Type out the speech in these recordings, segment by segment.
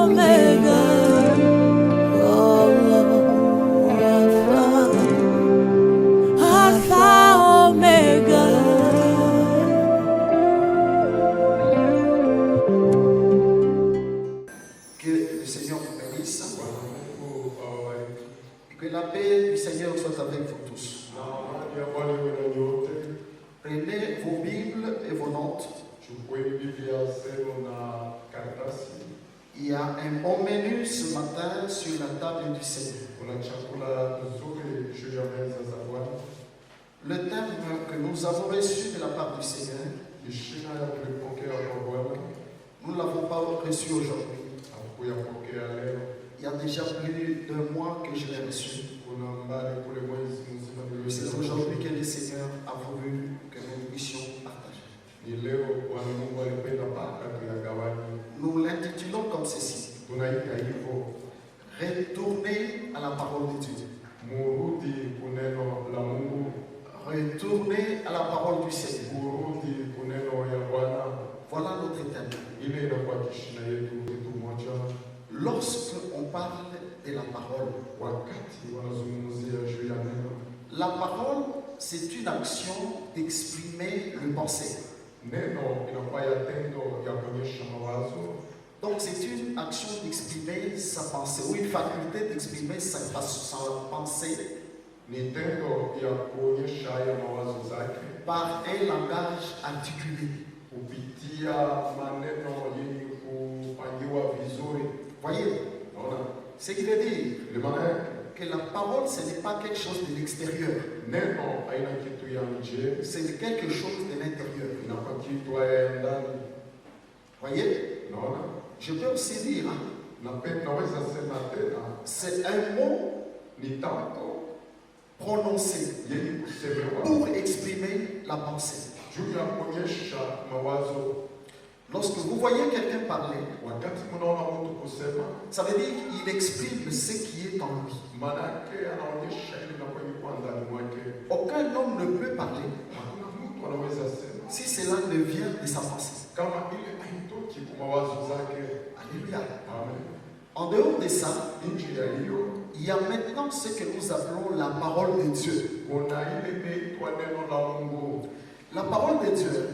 Omega. Oh, Alpha, Omega. Que le Seigneur vous bénisse. Et que la paix du Seigneur soit avec vous tous. Prenez vos Bibles et vos notes. Il y a un bon menu ce matin sur la table du Seigneur. Le thème que nous avons reçu de la part du Seigneur, nous ne l'avons pas reçu aujourd'hui. Il y a déjà plus d'un mois que je l'ai reçu. C'est aujourd'hui que le Seigneur a voulu que nous puissions partager. Nous l'intitulons comme ceci. Retournez à la parole de Dieu. Retournez à la parole du Seigneur. Voilà notre thème. Lorsque on parle de la parole, la parole, c'est une action d'exprimer le pensée. Donc c'est une action d'exprimer sa pensée, ou une faculté d'exprimer sa pensée par un langage articulé. Voyez, ce qui veut dire que la parole, ce n'est pas quelque chose de l'extérieur. C'est quelque chose de l'intérieur. Voyez, je peux aussi dire, c'est un mot prononcé pour exprimer la pensée. Lorsque vous voyez quelqu'un parler, ça veut dire qu'il exprime ce qui est en lui. Aucun homme ne peut parler si cela ne vient de sa pensée. Alléluia. En dehors de ça, il y a maintenant ce que nous appelons la parole de Dieu. La parole de Dieu,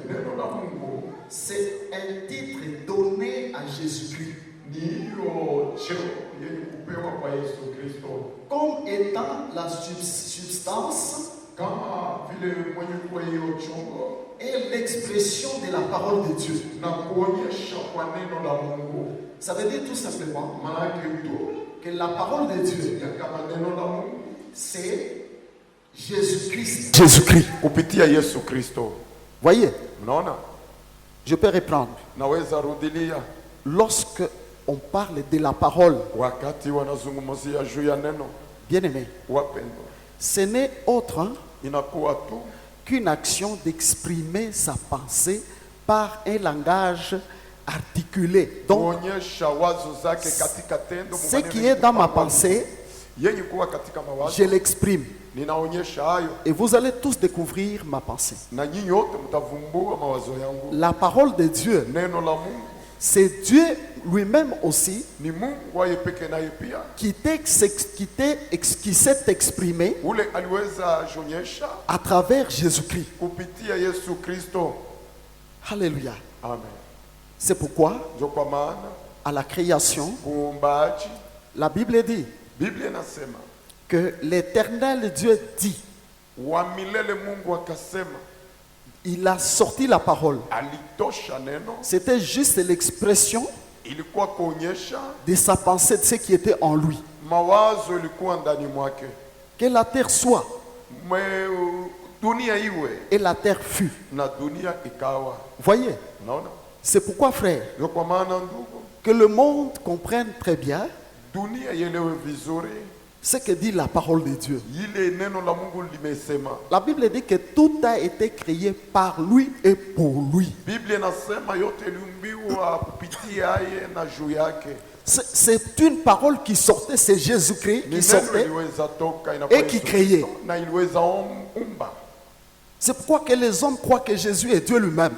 c'est un titre donné à Jésus-Christ comme étant la substance et l'expression de la parole de Dieu. Ça veut dire tout simplement que la parole de Dieu, c'est Jésus-Christ. Jésus-Christ. Voyez, je peux reprendre. Lorsque on parle de la parole, bien aimé, ce n'est autre qu'une action d'exprimer sa pensée par un langage articulé. Donc, ce qui est dans ma pensée, je l'exprime. Et vous allez tous découvrir ma pensée. La parole de Dieu, c'est Dieu lui-même aussi qui s'est exprimé à travers Jésus-Christ. Alléluia. C'est pourquoi, à la création, la Bible dit que l'Éternel Dieu dit, il a sorti la parole. C'était juste l'expression de sa pensée, de ce qui était en lui. Que la terre soit, et la terre fut. Voyez, c'est pourquoi, frère, que le monde comprenne très bien ce que dit la parole de Dieu. La Bible dit que tout a été créé par lui et pour lui. C'est une parole qui sortait, c'est Jésus-Christ qui sortait et qui créait. C'est pourquoi que les hommes croient que Jésus est Dieu lui-même.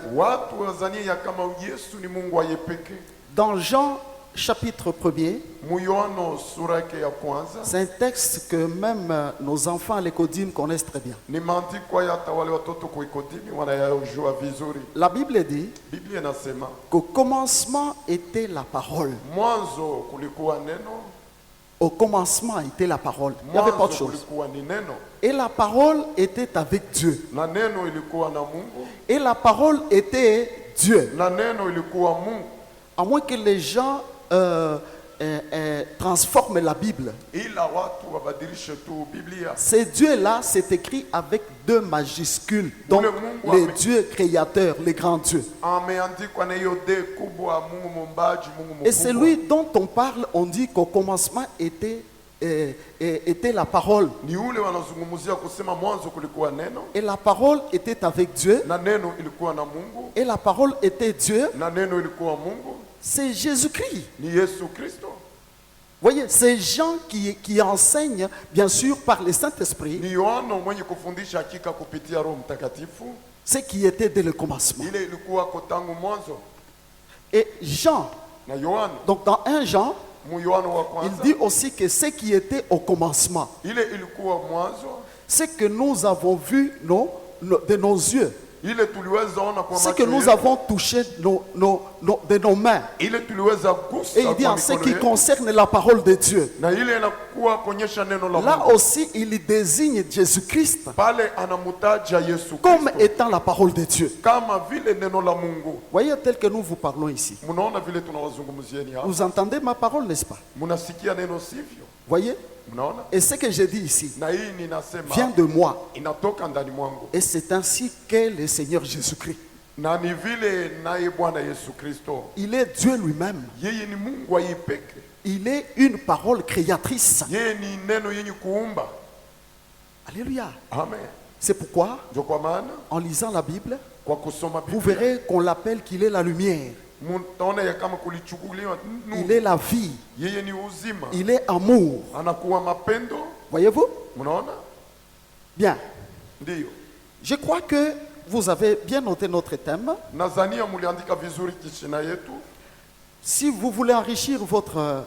Dans Jean chapitre 1er, Muyohano sura yake ya kwanza. c'est un texte que même nos enfants à l'écodime connaissent très bien. Ni maandiko hata wale watoto kuikodini wanayajua vizuri. La Bible dit Biblia inasema qu'au commencement était la parole. mwanzo kulikuwa neno, Au commencement était la parole. Il n'y avait pas de mwanzo chose. kulikuwa ni neno, Et la parole était avec Dieu. na neno ilikuwa na Mungu, Et la parole était Dieu. na neno ilikuwa Mungu. À moins que les gens transforment la Bible. Ila watu wabadilishe tu Biblia. Ce Dieu-là, c'est écrit avec 2 majuscules. Donc, les dieux créateurs, les grands dieux. Ameandikwa na hiyo de kubwa, Mungu muumbaji, Mungu mkubwa. Et celui dont on parle, on dit qu'au commencement était la parole. Ni ule wanazungumzia kusema mwanzo kulikuwa neno, Et la parole était avec Dieu. na neno ilikuwa na Mungu, Et la parole était Dieu. na neno ilikuwa Mungu. C'est Jésus-Christ. Ni Yesu Kristo. Voyez, ces gens qui enseignent, bien sûr, par le Saint-Esprit, Ni Yohana mwenye kufundisha hakika kupitia Roho Mtakatifu. ce qui était dès le commencement. Ile ilikuwa tangu mwanzo. Et Jean, Na Yohana, donc dans 1 Jean, mu Yohana wa il kwanza, dit aussi que ce qui était au commencement, ile ilikuwa mwanzo, ce que nous avons vu de nos yeux, ile tuliweza ona kwa ce macho que nous yetu, avons touché de nos mains. ile tuliweza gusa Et il dit kwa en ce mikono qui yetu, concerne la parole de Dieu. na ile inakuwa kuonyesha neno la Là Mungu. aussi, il désigne Jésus-Christ Pale anamutaja Yesu comme Kristo étant la parole de Dieu. kama vile neno la Mungu. Voyez, tel que nous vous parlons ici. Munaona vile tunawazungumzieni hapa. Vous entendez ma parole, n'est-ce pas? Munasikia neno sivyo? Voyez? Mnaona? Et ce que je dis ici Na hii ninasema vient de moi. inatoka ndani mwangu. Et c'est ainsi qu'est le Seigneur Jésus-Christ. Na ni vile naye Bwana Yesu Kristo. Il est Dieu lui-même. Yeye ni Mungu ayipeke. Il est une parole créatrice. Yeye ni neno yenye kuumba. Alléluia. Amen. C'est pourquoi, Ndio kwa maana en lisant la Bible, kwa kusoma vous Biblia verrez qu'on l'appelle qu'il est la lumière. mtaona ya kama kulichukuliwa Il nuru. est la vie. Yeye ni uzima. Il est amour. Anakuwa mapendo. Voyez-vous? Mnaona? Bien. Ndiyo. Je crois que vous avez bien noté notre thème. Nazania muliandika vizuri kishina yetu. Si vous voulez enrichir votre,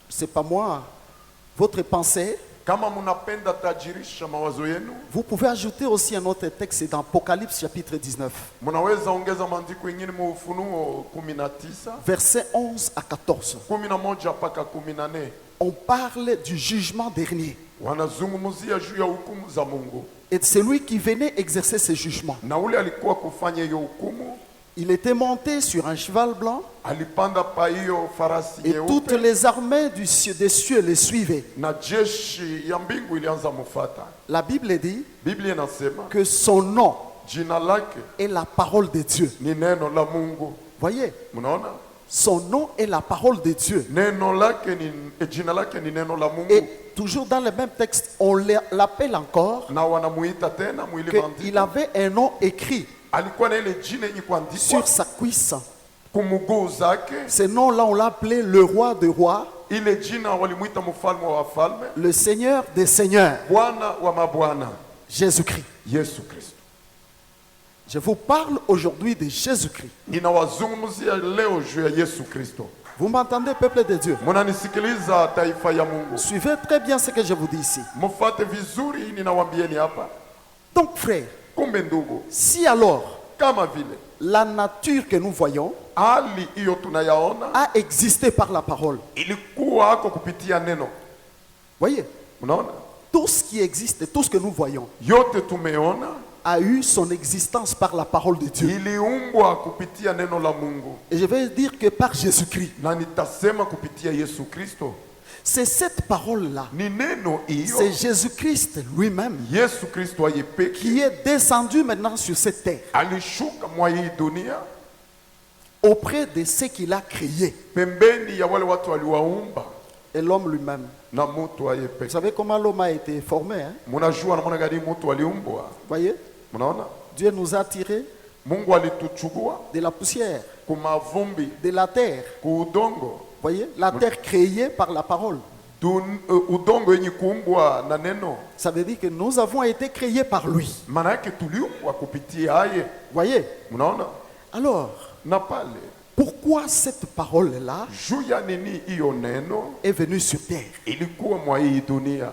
c'est pas moi, votre pensée, Kama munapenda tajirisha mawazo yenu, vous pouvez ajouter aussi un autre texte dans Apocalypse chapitre 19, munaweza ongeza maandiko yengine mu Ufunuo 19, versets 11 à 14. 11 mpaka 14. On parle du jugement dernier. Wanazungumzia juu ya hukumu za Mungu. Et celui qui venait exercer ce jugement, Na ule alikuwa kufanya hiyo hukumu, il était monté sur un cheval blanc alipanda pa hiyo farasi et toutes nyeupe, les armées des cieux le suivaient. na jeshi ya mbingu ilianza mufata. La Bible dit Biblia inasema que son nom jina lake est la parole de Dieu. ni neno la Mungu. Voyez, Mnaona? son nom est la parole de Dieu. Neno lake ni jina lake ni neno la Mungu. Et toujours dans le même texte, on l'appelle encore Na wanamuita tena mwili qu'il maandiko. avait un nom écrit Alikuwa na ile jina yenye kuandikwa sur sa cuisse. kumuguu zake. Ce nom-là, on l'appelait le roi des rois, Ile jina walimuita mfalme wa wafalme, le seigneur des seigneurs, Bwana wa mabwana, Jésus-Christ. Yesu Kristo. Je vous parle aujourd'hui de Jésus-Christ. Ninawazungumzia leo juu ya Yesu Kristo. Vous m'entendez, peuple de Dieu? Munanisikiliza taifa ya Mungu. Suivez très bien ce que je vous dis ici. Mufate vizuri ninawambieni hapa. Donc, frère, Kumbe ndugu, si alors kama vile la nature que nous voyons hali hiyo tunayaona a existé par la parole, ilikuwa hako kupitia neno. voyez, Unaona? tout ce qui existe, tout ce que nous voyons, Yote tumeona a eu son existence par la parole de Dieu. iliumbwa kupitia neno la Mungu. Et je vais dire que par Jésus-Christ, Na nitasema kupitia Yesu Kristo. c'est cette parole-là, Ni neno hiyo c'est Jésus-Christ lui-même Yesu Kristo ayepeki qui est descendu maintenant sur cette terre alishuka mwa hii dunia auprès de ceux qu'il a créés pembeni ya wale watu waliwaumba et l'homme lui-même. na mtu Vous ayepeki. savez comment l'homme a été formé, hein? Munajua namna gani mtu aliumbwa? Voyez, Mnaona? Dieu nous a tirés Mungu alituchukua de la poussière, kumavumbi, de la terre. kuudongo. Voyez, la terre créée par la parole. Udongo yenye kuumbwa na neno. Ça veut dire que nous avons été créés par lui. Maana yake tuliumbwa kupitia aye. Voyez, Mnaona? alors, Na pale Pourquoi cette parole-là juu ya nini hiyo neno est venue sur terre? ilikuwa mwa hii dunia?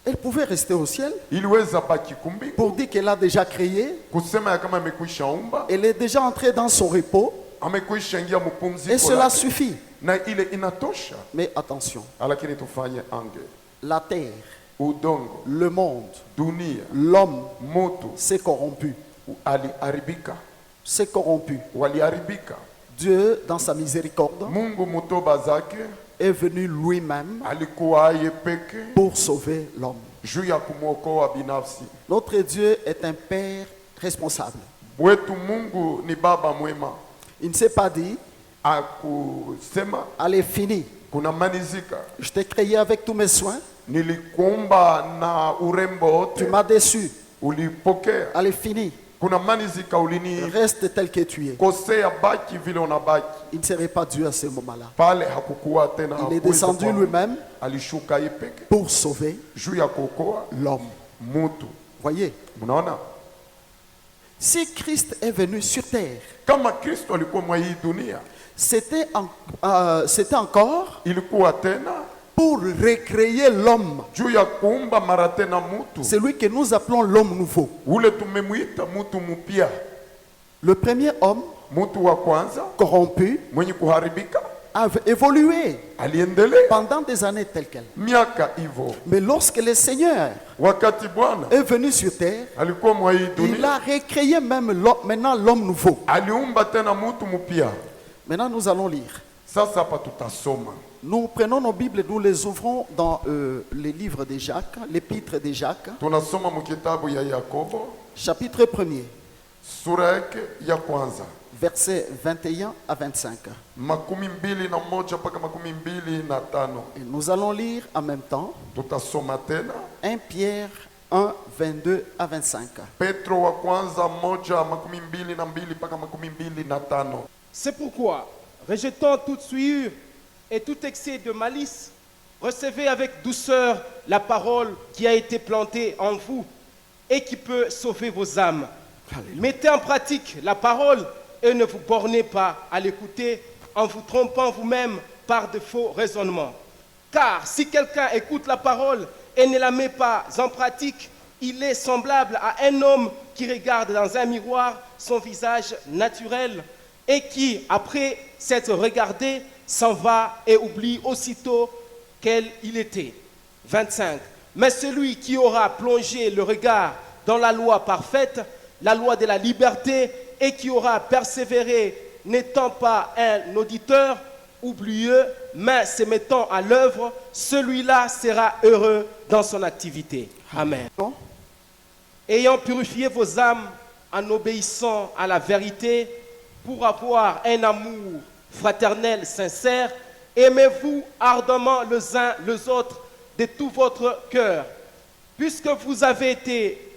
Elle pouvait rester au ciel Iliweza baki kumbingu pour dire qu'elle a déjà créé. kusema ya kama amekwisha umba, Elle est déjà entrée dans son repos amekwisha ingia et mpumziko cela lake, suffit. na ile inatosha. Mais attention, Lakini tufanye ange, la terre, udongo, le monde, dunia, l'homme moto s'est corrompu. aliharibika, S'est corrompu. waliharibika. Dieu, dans sa miséricorde, Mungu mutoba zake est venu lui-même alikuwa aye peke pour sauver l'homme. juu ya kumwokoa binafsi. Notre Dieu est un Père responsable. Wetu Mungu ni baba mwema, Il ne s'est pas dit, akusema allez, fini. kuna manizika, Je t'ai créé avec tous mes soins. nilikuumba na urembo Tu wote, m'as déçu. ulipokea. Allez, fini. Kuna manizika ulini Reste tel que tu es. kosea, baki vile unabaki Il ne serait pas Dieu à ce moment-là. pale. Hakukuwa tena, Il est hakuweza descendu kuwa- lui-même alishuka yeye peke pour sauver juu ya kuokoa l'homme. mutu. Voyez, Mnaona, si Christ est venu sur terre, kama Kristo alikuwa mwa hii dunia, c'était encore ilikuwa tena pour recréer l'homme. juu ya kuumba mara tena mutu C'est lui que nous appelons l'homme nouveau. ule tumemwita mutu mpya. Le premier homme Mutu wa kwanza corrompu mwenye kuharibika a évolué aliendelea pendant des années telles quelles. miaka hivyo. Mais lorsque le Seigneur Wakati Bwana est venu sur terre, alikuwa mwa hii il dunia, a recréé même maintenant l'homme nouveau. aliumba tena mutu mpya. Maintenant, nous allons lire. Sasa hapa tutasoma, Nous prenons nos Bibles, nous les ouvrons dans les livres de Jacques, l'épître de Jacques, tunasoma mukitabu ya Yakobo chapitre 1er, sura yake ya kwanza versets 21 à 25. 21 mpaka 25. Et nous allons lire en même temps Tutasoma tena 1 Pierre 1, 22 à 25. Petro wa kwanza 1:22 mpaka 25. C'est pourquoi, rejetant toute souillure et tout excès de malice, recevez avec douceur la parole qui a été plantée en vous et qui peut sauver vos âmes. Mettez en pratique la parole et ne vous bornez pas à l'écouter en vous trompant vous-même par de faux raisonnements. Car si quelqu'un écoute la parole et ne la met pas en pratique, il est semblable à un homme qui regarde dans un miroir son visage naturel et qui, après s'être regardé, s'en va et oublie aussitôt quel il était. 25. Mais celui qui aura plongé le regard dans la loi parfaite, la loi de la liberté, et qui aura persévéré, n'étant pas un auditeur oublieux, mais se mettant à l'œuvre, celui-là sera heureux dans son activité. Amen. Bon. Ayant purifié vos âmes en obéissant à la vérité, pour avoir un amour fraternel sincère, aimez-vous ardemment les uns les autres de tout votre cœur, puisque vous avez été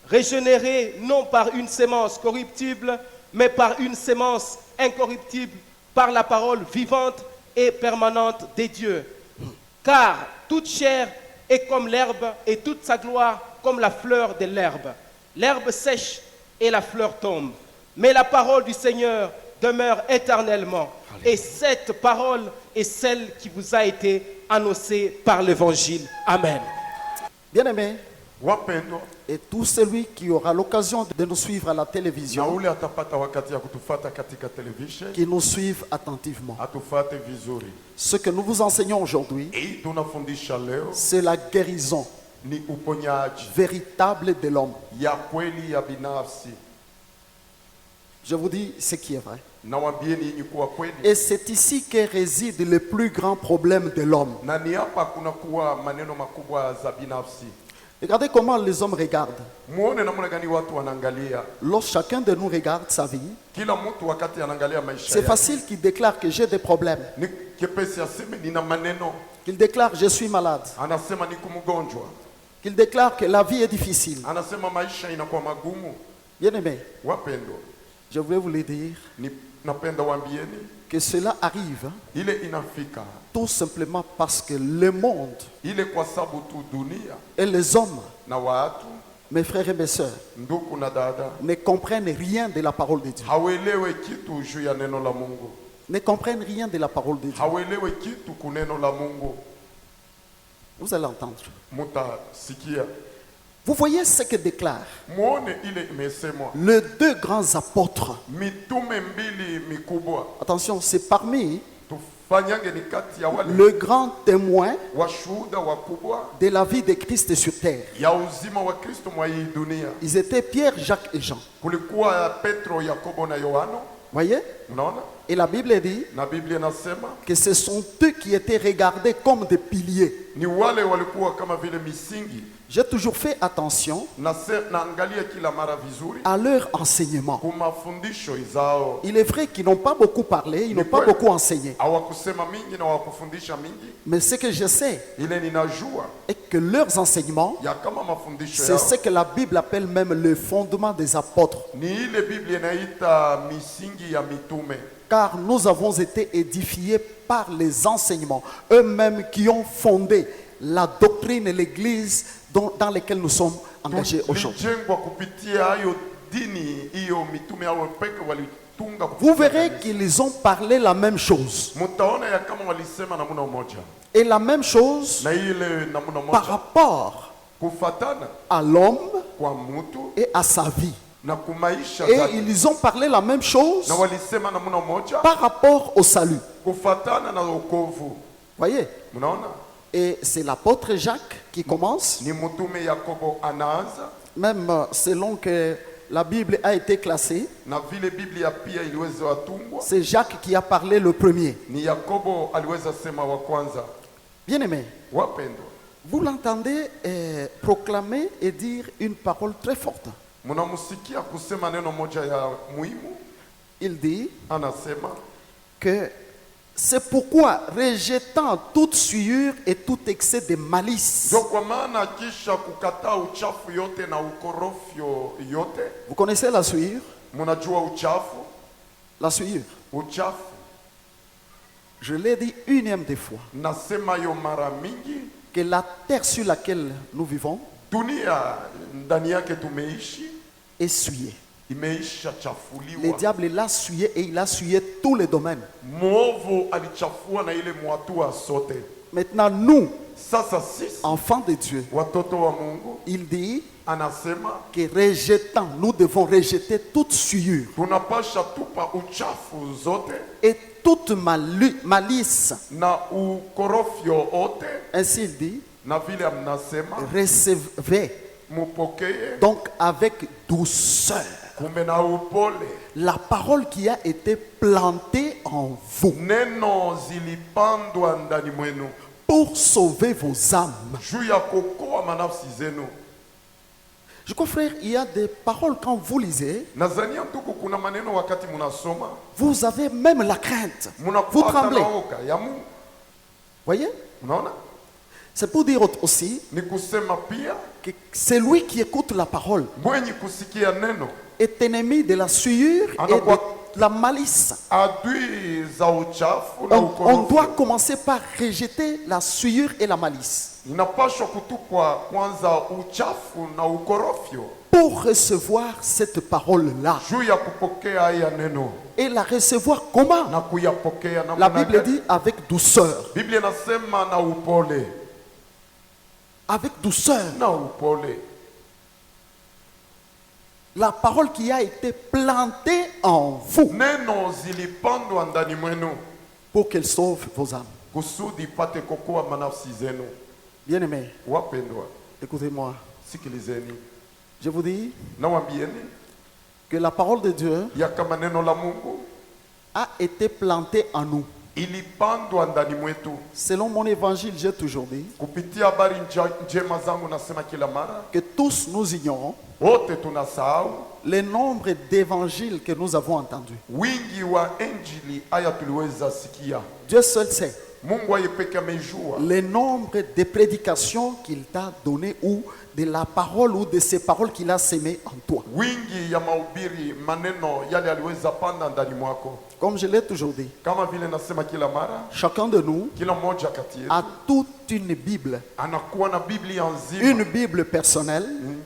régénérés non par une sémence corruptible, mais par une sémence incorruptible, par la parole vivante et permanente des dieux. Car toute chair est comme l'herbe et toute sa gloire comme la fleur de l'herbe. L'herbe sèche et la fleur tombe, mais la parole du Seigneur demeure éternellement. Et cette parole est celle qui vous a été annoncée par l'Évangile. Amen. Bien-aimés, Wapendwa, et tout celui qui aura l'occasion de nous suivre à la na télévision, ule atapata wakati ya kutufata katika television, qui nous suivent attentivement. atufate vizuri. Ce que nous vous enseignons aujourd'hui, Hii tunafundisha leo c'est la guérison ni uponyaji véritable de l'homme. ya kweli ya binafsi. Je vous dis ce qui est vrai. Nawambieni yenye kuwa kweli, Et c'est ici que réside le plus grand problème de l'homme. na ni hapa kuna kuwa maneno makubwa za binafsi. Regardez comment les hommes regardent. Muone namna gani watu wanaangalia. Lorsque chacun de nous regarde sa vie, Kila mtu wakati anaangalia maisha c'est yake, facile qu'il déclare que j'ai des problèmes, ni kepesi aseme nina maneno, qu'il déclare je suis malade, anasema niko mgonjwa, qu'il déclare que la vie est difficile. anasema maisha inakuwa magumu. Bien-aimés, Wapendwa, je voulais vous le dire napenda waambieni que cela arrive ile inafika tout simplement parce que le monde ile kwa sababu tu dunia et les hommes na watu mes frères et mes sœurs, ndugu na dada, ne comprennent rien de la parole de Dieu. hawelewe kitu juu ya neno la Mungu, Ne comprennent rien de la parole de Dieu. hawelewe kitu kuneno la Mungu. Vous allez entendre. Mutasikia, Vous voyez ce que déclare muone ile imesemwa, les deux grands apôtres. mitume mbili mikubwa. Attention, c'est parmi Tufanyange ni kati ya wale le grand témoin washuhuda wakubwa de la vie de Christ sur terre. ya uzima wa Kristo mwa hii dunia. Ils étaient Pierre, Jacques et Jean. Kulikuwa Petro, Yakobo na Yohano. Voyez? Unaona? Et la Bible dit Na Biblia inasema que ce sont eux qui étaient regardés comme des piliers. ni wale walikuwa kama vile misingi. J'ai toujours fait attention Naangalia kila mara vizuri à leur enseignement. kumafundisho izao. Il est vrai qu'ils n'ont pas beaucoup parlé, ils n'ont pas beaucoup enseigné. Hawakusema mingi na hawakufundisha mingi. Mais ce que je sais Ile ninajua est que leurs enseignements, ya kama mafundisho c'est yao ce que la Bible appelle même le fondement des apôtres. ni ile Biblia inaita misingi ya mitume. Car nous avons été édifiés par les enseignements, eux-mêmes qui ont fondé la doctrine et l'église dans lesquelles nous sommes engagés aujourd'hui. Tulijengwa kupitia hayo dini hiyo mitume hao peke walitunga. Vous verrez qu'ils ont parlé la même chose. Mutaona ya kama walisema namuna moja. Et la même chose Na ile namuna par moja rapport kufatana à l'homme kwa mtu et à sa vie. na kumaisha Et zake. ils ont parlé la même chose Na walisema namuna moja par rapport au salut. kufatana na wokovu. Voyez? Mnaona? Et c'est l'apôtre Jacques qui commence, Ni mtume Yakobo anaanza même selon que la Bible a été classée, na vile Biblia pia iliweza watungwa. c'est Jacques qui a parlé le premier. Ni Yakobo aliweza sema wa kwanza. Bien-aimé, Wapendwa, vous l'entendez proclamer et dire une parole très forte. mnamusikia kusema neno moja ya muhimu. Il dit Anasema que c'est pourquoi, rejetant toute souillure et tout excès de malice. ndio kwa maana kisha kukataa uchafu yote na ukorofyo yote. Vous connaissez la souillure? Mnajua uchafu? La souillure. Uchafu Je l'ai dit unième des fois, nasema yo mara mingi, que la terre sur laquelle nous vivons dunia ndani yake tumeishi est souillée. imeisha Le chafuliwa. diable l'a souillé et il a souillé tous les domaines. Mwovu alichafua na ile mwatua sote. Maintenant, nous, Sasa sisi enfants de Dieu, watoto wa Mungu, il dit anasema que rejetant, nous devons rejeter toute souillure tunapasha tupa uchafu zote et toute malice. na ukorofyo ote, Ainsi il dit, na vile amnasema recevez mupokee donc avec douceur kumbe na upole la parole qui a été plantée en vous neno zilipandwa ndani mwenu pour sauver vos âmes. juu ya kuokoa manafsi zenu. Je crois, frère, il y a des paroles quand vous lisez, Nazania ndugu, kuna maneno wakati munasoma vous avez même la crainte. Vous munapata tremblez. naoka ya Mungu. Voyez? Unaona, C'est pour dire aussi ni kusema pia que celui qui écoute la parole mwenye kusikia neno est ennemi de la souillure et de la malice. adui za uchafu na On doit ukorofyo. commencer par rejeter la souillure et la malice Inapaswa kutupwa kwanza uchafu na ukorofyo pour recevoir cette parole-là. juu ya kupokea haya neno Et la recevoir comment? na kuyapokea na La Bible dit avec douceur. Biblia inasema na upole, Avec douceur. na upole. La parole qui a été plantée en vous Neno zilipandwa ndani mwenu pour qu'elle sauve vos âmes. kusudi ipate kuokoa manafsi zenu. Bien-aimés, Wapendwa, écoutez-moi. sikilizeni, Je vous dis nawambieni que la parole de Dieu ya kama neno la Mungu a été plantée en nous. ilipandwa ndani mwetu. Selon mon évangile, j'ai toujours dit Kupitia habari njema zangu nasema kila mara, que tous nous ignorons wote tunasahau le nombre d'évangiles que nous avons entendus. wingi wa injili haya tuliweza sikia. Dieu seul sait. Mungu yeye peke amejua le nombre de prédications qu'il t'a données ou de la parole ou de ces paroles qu'il a sémées en toi. wingi ya mahubiri maneno yale aliweza panda ndani mwako. Comme je l'ai toujours dit, Kama vile nasema kila mara, chacun de nous kila mmoja kati yetu a toute une Bible, anakuwa na Biblia nzima, une Bible personnelle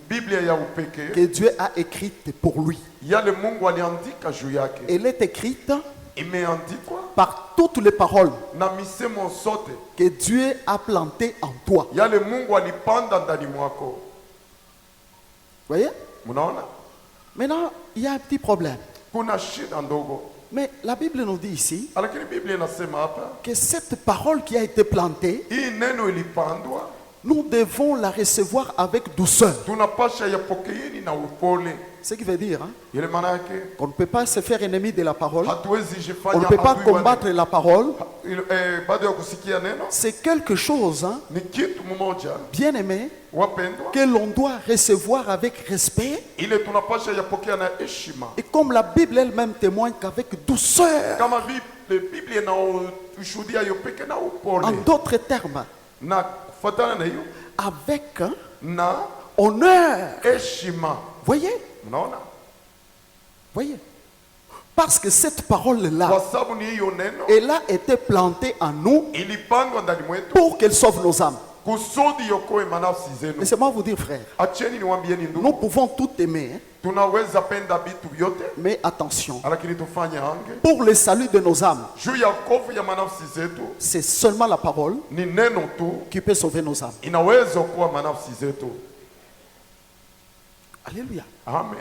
Biblia ya upekee que Dieu a écrite pour lui. yale Mungu aliandika juu yake, Elle est écrite imeandikwa par toutes les paroles na misemo sote que Dieu a plantées en toi. yale Mungu alipanda ndani mwako. Voyez? Mnaona Maintenant, il y a un petit problème. kuna shida ndogo, Mais la Bible nous dit ici lakini Biblia inasema hapa que cette parole qui a été plantée, hii neno ilipandwa, nous devons la recevoir avec douceur. tunapasha yapokeeni na upole. Ce qui veut dire hein, Ile maana yake qu'on ne peut pas se faire ennemi de la parole, hatuwezi on jifanya ne peut pas adui wa combattre la parole. baada ya kusikia neno. C'est quelque chose, hein, Ni kitu mmoja bien aimé, wapendwa, que l'on doit recevoir avec respect. ile tunapasha yapokea na heshima, Et comme la Bible elle-même témoigne qu'avec douceur, kama vile Biblia inaoshuhudia hiyo peke na en upole, d'autres termes, na kufuatana na hiyo avec hein, na honneur. heshima. Voyez? Mnaona, Voyez? Parce que cette parole-là, kwa sababu ni hiyo neno elle a été plantée en nous ilipandwa ndani mwetu pour qu'elle sauve nos âmes. kusudi yokoe manafsi zenu. Laissez-moi vous dire, frère, Acheni niwaambieni nous ndugu, pouvons tout aimer, hein, tunaweza penda vitu vyote, mais attention, lakini tufanye hange pour le salut de nos âmes, juu ya kovu ya manafsi zetu. c'est seulement la parole Ni neno tu qui peut sauver nos âmes. inaweza kuwa manafsi zetu. Alléluia. Amen.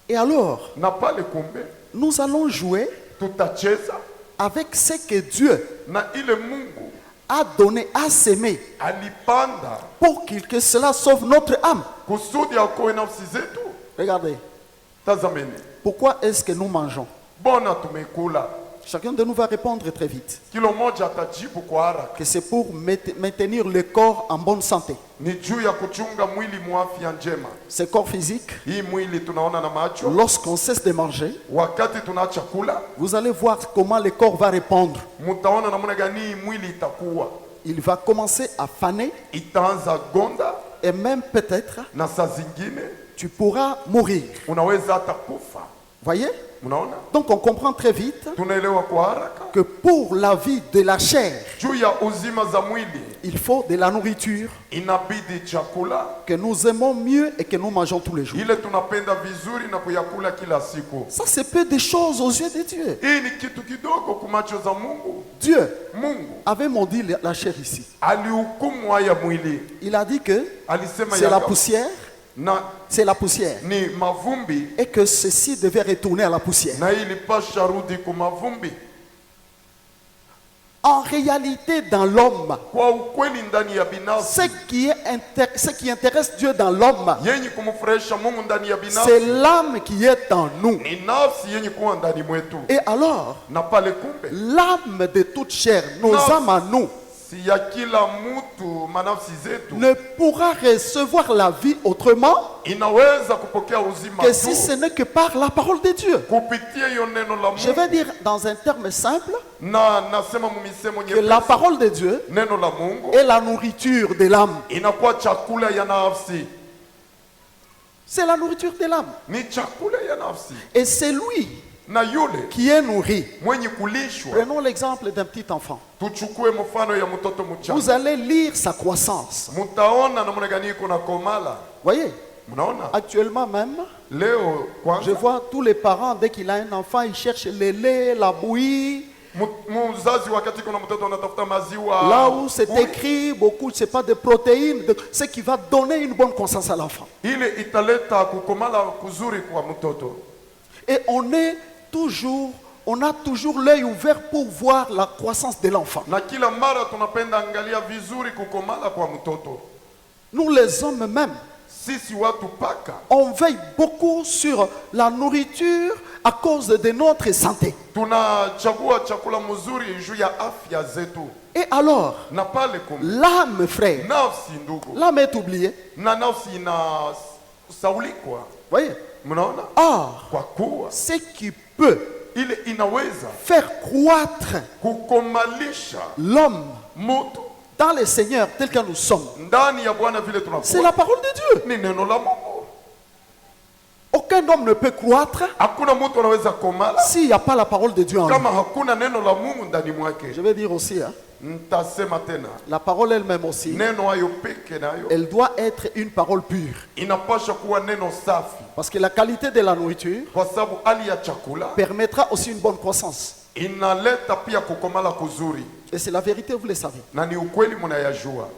Et alors, Na pale kumbe nous allons jouer tutacheza avec ce que Dieu na ile Mungu a donné, a sémé, alipanda pour que cela sauve notre âme. kusudi akoe nafsi zetu. Regardez, Tazameni, pourquoi est-ce que nous mangeons? bona tumekula. Chacun de nous va répondre très vite Kila mmoja atajibu kwa haraka. que c'est pour maintenir le corps en bonne santé. Ni juu ya kuchunga mwili mwafya njema. Ce corps physique, Hii mwili tunaona na macho, lorsqu'on cesse de manger, wakati tunaacha kula, vous allez voir comment le corps va répondre. mutaona namna gani hii mwili itakuwa. Il va commencer à faner Itaanza gonda et même peut-être na saa zingine tu pourras mourir. unaweza hata kufa. Voyez? Mnaona? Donc on comprend très vite Tunaelewa kwa haraka. que pour la vie de la chair, Juu ya uzima za mwili il faut de la nourriture inabidi chakula que nous aimons mieux et que nous mangeons tous les jours. ile tunapenda vizuri na kuyakula kila siku. Ça, c'est peu de choses aux yeux de Dieu. Hii ni kitu kidogo kumacho za Mungu. Dieu Mungu avait maudit la chair ici. alihukumu haya mwili, Il a dit que alisema c'est ya la poussière, na c'est la poussière, ni mavumbi et que ceci devait retourner à la poussière. na ilipasha rudi ku mavumbi. En réalité, dans l'homme, Kwa ukweli ndani ya binafsi, ce qui intéresse Dieu dans l'homme, yenye kumfurahisha Mungu ndani ya c'est binafsi l'âme qui est en nous. ni nafsi yenye kuwa ndani mwetu. Et alors, Na pale kumbe l'âme de toute chair, nos Non. âmes à nous, si ya kila mtu manafsi zetu ne pourra recevoir la vie autrement inaweza kupokea uzima que si tu ce n'est que par la parole de Dieu. kupitia hiyo neno la Je vais Mungu. dire dans un terme simple Na nasema mumisemo que la nyepesi, parole de Dieu neno la Mungu est la nourriture de l'âme. inakuwa chakula ya nafsi, C'est la nourriture de l'âme. ni chakula ya nafsi, Et c'est lui na yule qui est nourri. mwenye kulishwa. Prenons l'exemple d'un petit enfant. Tuchukue mfano ya mtoto Vous mchanga, allez lire sa croissance. mutaona namna gani iko na komala. Voyez, Mnaona actuellement même, leo je kwanza vois tous les parents, dès qu'il a un enfant, ils cherchent le lait, la bouillie. mzazi wakati kuna mtoto anatafuta maziwa Là où c'est bure, écrit beaucoup, c'est pas de protéines, ce qui va donner une bonne conscience à l'enfant. ile italeta kukomala kuzuri kwa mtoto. Et on a toujours l'œil ouvert pour voir la croissance de l'enfant. Na kila mara tunapenda angalia vizuri kukomala kwa mtoto. Nous les hommes même, Sisi watu paka on veille beaucoup sur la nourriture à cause de notre santé. tunachagua chakula mzuri juu ya afya zetu. Et alors, Na pale kumbe l'âme, frère, nafsi ndugu, l'âme est oubliée. na nafsi inasaulikwa. Voyez? Mnaona, Or, kwa kuwa ce qui peut ile inaweza faire croître kukomalisha l'homme mtu dans le Seigneur tel que nous sommes. ndani ya Bwana vile C'est la tunakuwa. parole de Dieu. Ni neno la Mungu. Aucun homme ne peut croître Hakuna mtu anaweza komala s'il n'y a pas la parole de Dieu en lui. kama hakuna neno la Mungu ndani mwake. Je vais dire aussi, hein, Nitasema tena, la parole elle-même aussi, neno hayo peke nayo elle doit être une parole pure. inapasha kuwa neno safi, Parce que la qualité de la nourriture kwa sababu hali ya chakula permettra aussi une bonne croissance. inaleta pia kukomala kuzuri, Et c'est la vérité, vous le savez. na ni ukweli mnayajua.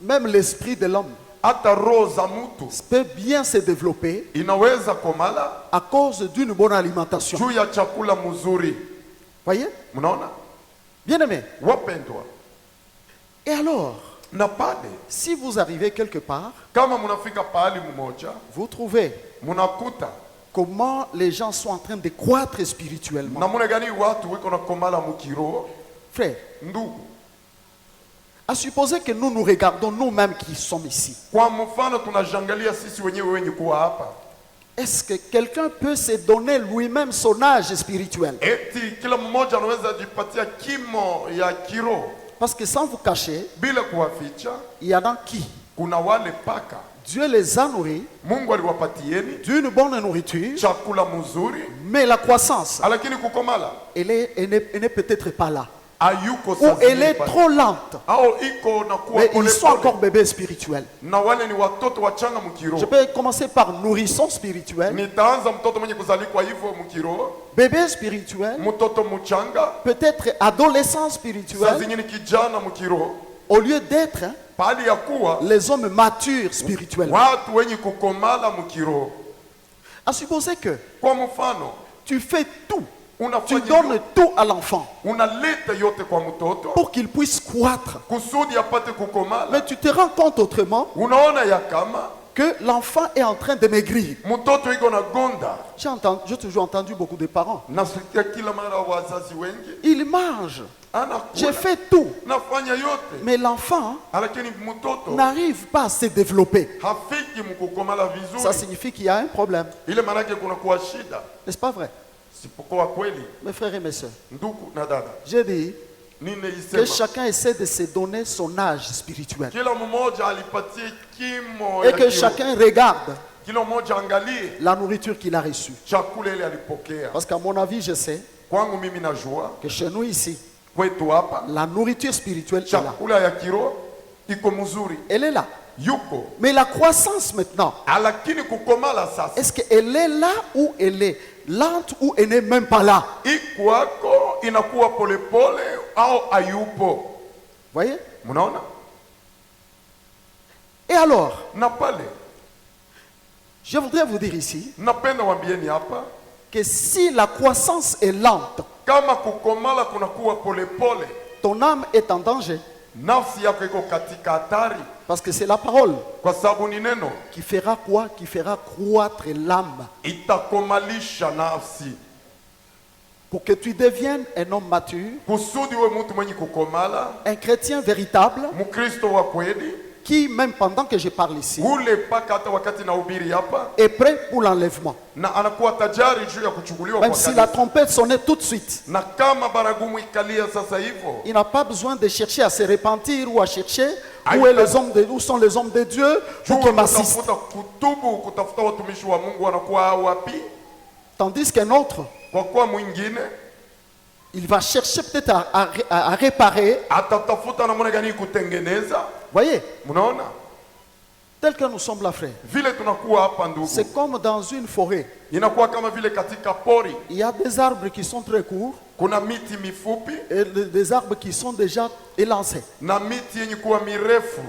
Même l'esprit de l'homme Hata roho za mtu peut bien se développer inaweza komala à cause d'une bonne alimentation. juu ya chakula mzuri. Voyez? Mnaona Bien aimé. wapendwa? Et alors, Na pale si vous arrivez quelque part, kama mnafika pahali mmoja, vous trouvez mnakuta comment les gens sont en train de croître spirituellement. namuna gani watu wiko na komala mukiroho. Frère, Ndugu, à supposer que nous nous regardons nous-mêmes qui sommes ici. kwa mfano tunajangalia sisi wenyewe wenye kuwa hapa, Est-ce que quelqu'un peut se donner lui-même son âge spirituel? eti kila mmoja anaweza jipatia kimo ya kiroho Parce que sans vous cacher, bila kuwaficha? il y en a qui, Kuna wale paka Dieu les a nourris Mungu aliwapatieni d'une bonne nourriture, chakula mzuri, mais la croissance, lakini kukomala elle n'est peut-être pas là. hayuko Ou sasa. elle est trop lente. Au iko na kuwa Mais pole ils sont pole. encore bébés spirituels. Na wale ni watoto wachanga Je mkiroho. peux commencer par nourrisson spirituel. Nitaanza mtoto mwenye kuzalikwa hivyo mkiroho, Bébé spirituel, mtoto mchanga, peut-être adolescent saa spirituel, zingine kijana mkiroho, au lieu d'être pahali ya kuwa les hommes matures spirituellement. watu wenye kukomala mkiroho. À supposer que Kwa mfano, tu fais tout, tu unafanya donnes tout à l'enfant unaleta yote kwa mtoto pour qu'il puisse croître. kusudi apate kukomala, Mais tu te rends compte autrement unaona ya kama que l'enfant est en train de maigrir. mtoto iko na gonda. J'ai toujours entendu beaucoup de parents. Nasikia kila mara wazazi wengi Il mange. J'ai anakula fait tout. nafanya yote, Mais l'enfant lakini mtoto n'arrive pas à se développer. hafiki mkukomala Ça vizuri. signifie qu'il y a un problème. Ile manake kuna kuwa shida, N'est-ce pas vrai? sipokuwa kweli. Mes frères et mes sœurs, Ndugu na dada, j'ai dit que nineisema chacun essaie de se donner son âge spirituel. kila mmoja alipatie kimo Et ya que kiroho. chacun regarde Kila mmoja angalie la nourriture qu'il a reçue. chakula ile alipokea. Parce qu'à mon avis, je sais Kwangu mimi najua que chez nous ici, kwetu hapa la nourriture spirituelle est là. chakula ya kiroho iko mzuri, Elle est là. yuko, Mais la croissance maintenant, lakini kukomala sasa est-ce qu'elle est là ou elle est lente ou elle n'est même pas là? ikwako inakuwa polepole au hayupo. Voyez? Mnaona? Et alors, Na pale je voudrais vous dire ici napenda wambieni hapa, que si la croissance est lente, kama kukomala kunakuwa polepole, ton âme est en danger. nafsi yako iko katika hatari, Parce que c'est la parole kwa sababu ni neno qui fera quoi? Qui fera croître l'âme. itakomalisha nafsi, Pour que tu deviennes un homme mature, kusudi we mtu mwenye kukomala, un chrétien véritable, mkristo wa kweli, qui, même pendant que je parle ici, ule mpaka hata wakati nahubiri hapa est prêt pour l'enlèvement. na anakuwa tajari juu ya kuchukuliwa Même kwa si la kanisa. trompette sonnait tout de suite, Na kama baragumu ikalia sasa hivyo, il n'a pas besoin de chercher à se repentir ou à chercher où sont les hommes de Dieu pour juu qu'ils m'assistent. kutafuta kutubu, kutafuta watumishi wa Mungu wanakuwa wapi? Tandis qu'un autre, Kwa kuwa mwingine il va chercher peut-être à réparer. atatafuta namna gani kutengeneza. Voyez, Mnaona tel que nous sommes là, frère. vile tunakuwa hapa ndugu, C'est comme dans une forêt. inakuwa kama vile katika pori Il y a des arbres qui sont très courts kuna miti mifupi et des arbres qui sont déjà élancés. na miti yenye kuwa mirefu.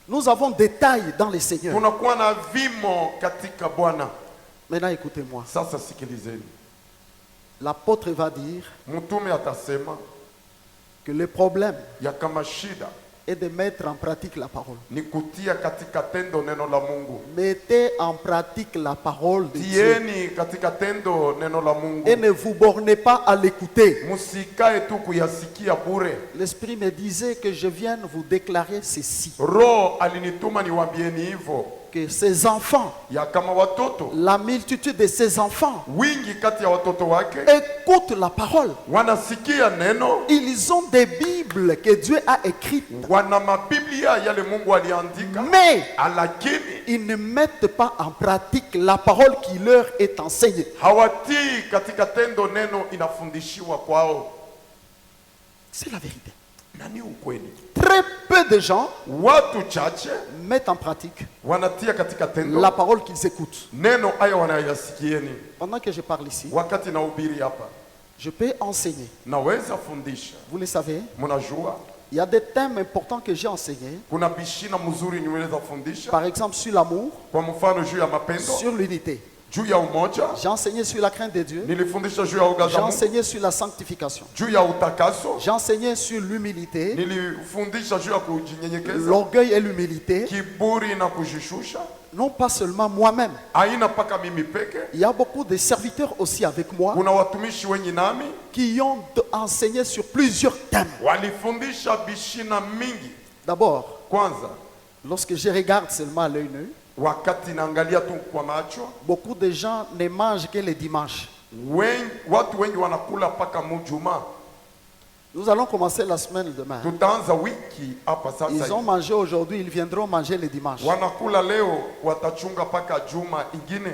Nous avons des tailles dans les seigneurs. Tunakuwa na vimo katika Bwana. Maintenant, écoutez-moi. Sasa sikilizeni, L'apôtre va dire mtume atasema que le problème ya kama shida est de mettre en pratique la parole. ni kutia katika tendo neno la Mungu. Mettez en pratique la parole de Dieu. Tieni katika tendo neno la Mungu, Et ne vous bornez pas à l'écouter. musikae tu kuyasikia bure. L'Esprit me disait que je vienne vous déclarer ceci. Roho alinituma niwaambieni hivyo, que ses enfants, ya kama watoto la multitude de ses enfants, wingi kati ya watoto wake écoutent la parole. wanasikia neno, Ils ont des Bibles que Dieu a écrites, wana mabiblia yale Mungu aliandika, mais lakini ils ne mettent pas en pratique la parole qui leur est enseignée. hawatii katika tendo neno inafundishiwa kwao. C'est la vérité. Na ni ukweli, Très peu de gens watu chache mettent en pratique wanatia katika tendo la parole qu'ils écoutent. neno haya wanayasikieni. Pendant que je parle ici, Wakati nahubiri hapa je peux enseigner. naweza fundisha, Vous le savez, mnajua il y a des thèmes importants que j'ai enseignés. kuna bishina mzuri niweza fundisha, Par exemple, sur l'amour, kwa mfano juu ya mapendo, sur l'unité. juu ya umoja, J'ai enseigné sur la crainte de Dieu. nilifundisha juu ya uga J'ai za Mungu, enseigné sur la sanctification. juu ya utakaso, J'ai enseigné sur l'humilité, nilifundisha juu ya kujinyenyekeza, l'orgueil et l'humilité. kiburi na kujishusha, Non pas seulement moi-même. haina paka mimi peke. Il y a beaucoup de serviteurs aussi avec moi Kuna watumishi wengi nami qui ont enseigné sur plusieurs thèmes. walifundisha bishina mingi. D'abord, Kwanza, lorsque je regarde seulement à l'œil nu, wakati naangalia tu kwa macho, beaucoup de gens ne mangent que les dimanches. watu wengi wanakula paka mujuma. Nous allons commencer la semaine demain. Tutaanza wiki hapa sasa Ils ont hivi. mangé aujourd'hui, ils viendront manger les dimanches. Wanakula leo, watachunga paka juma ingine.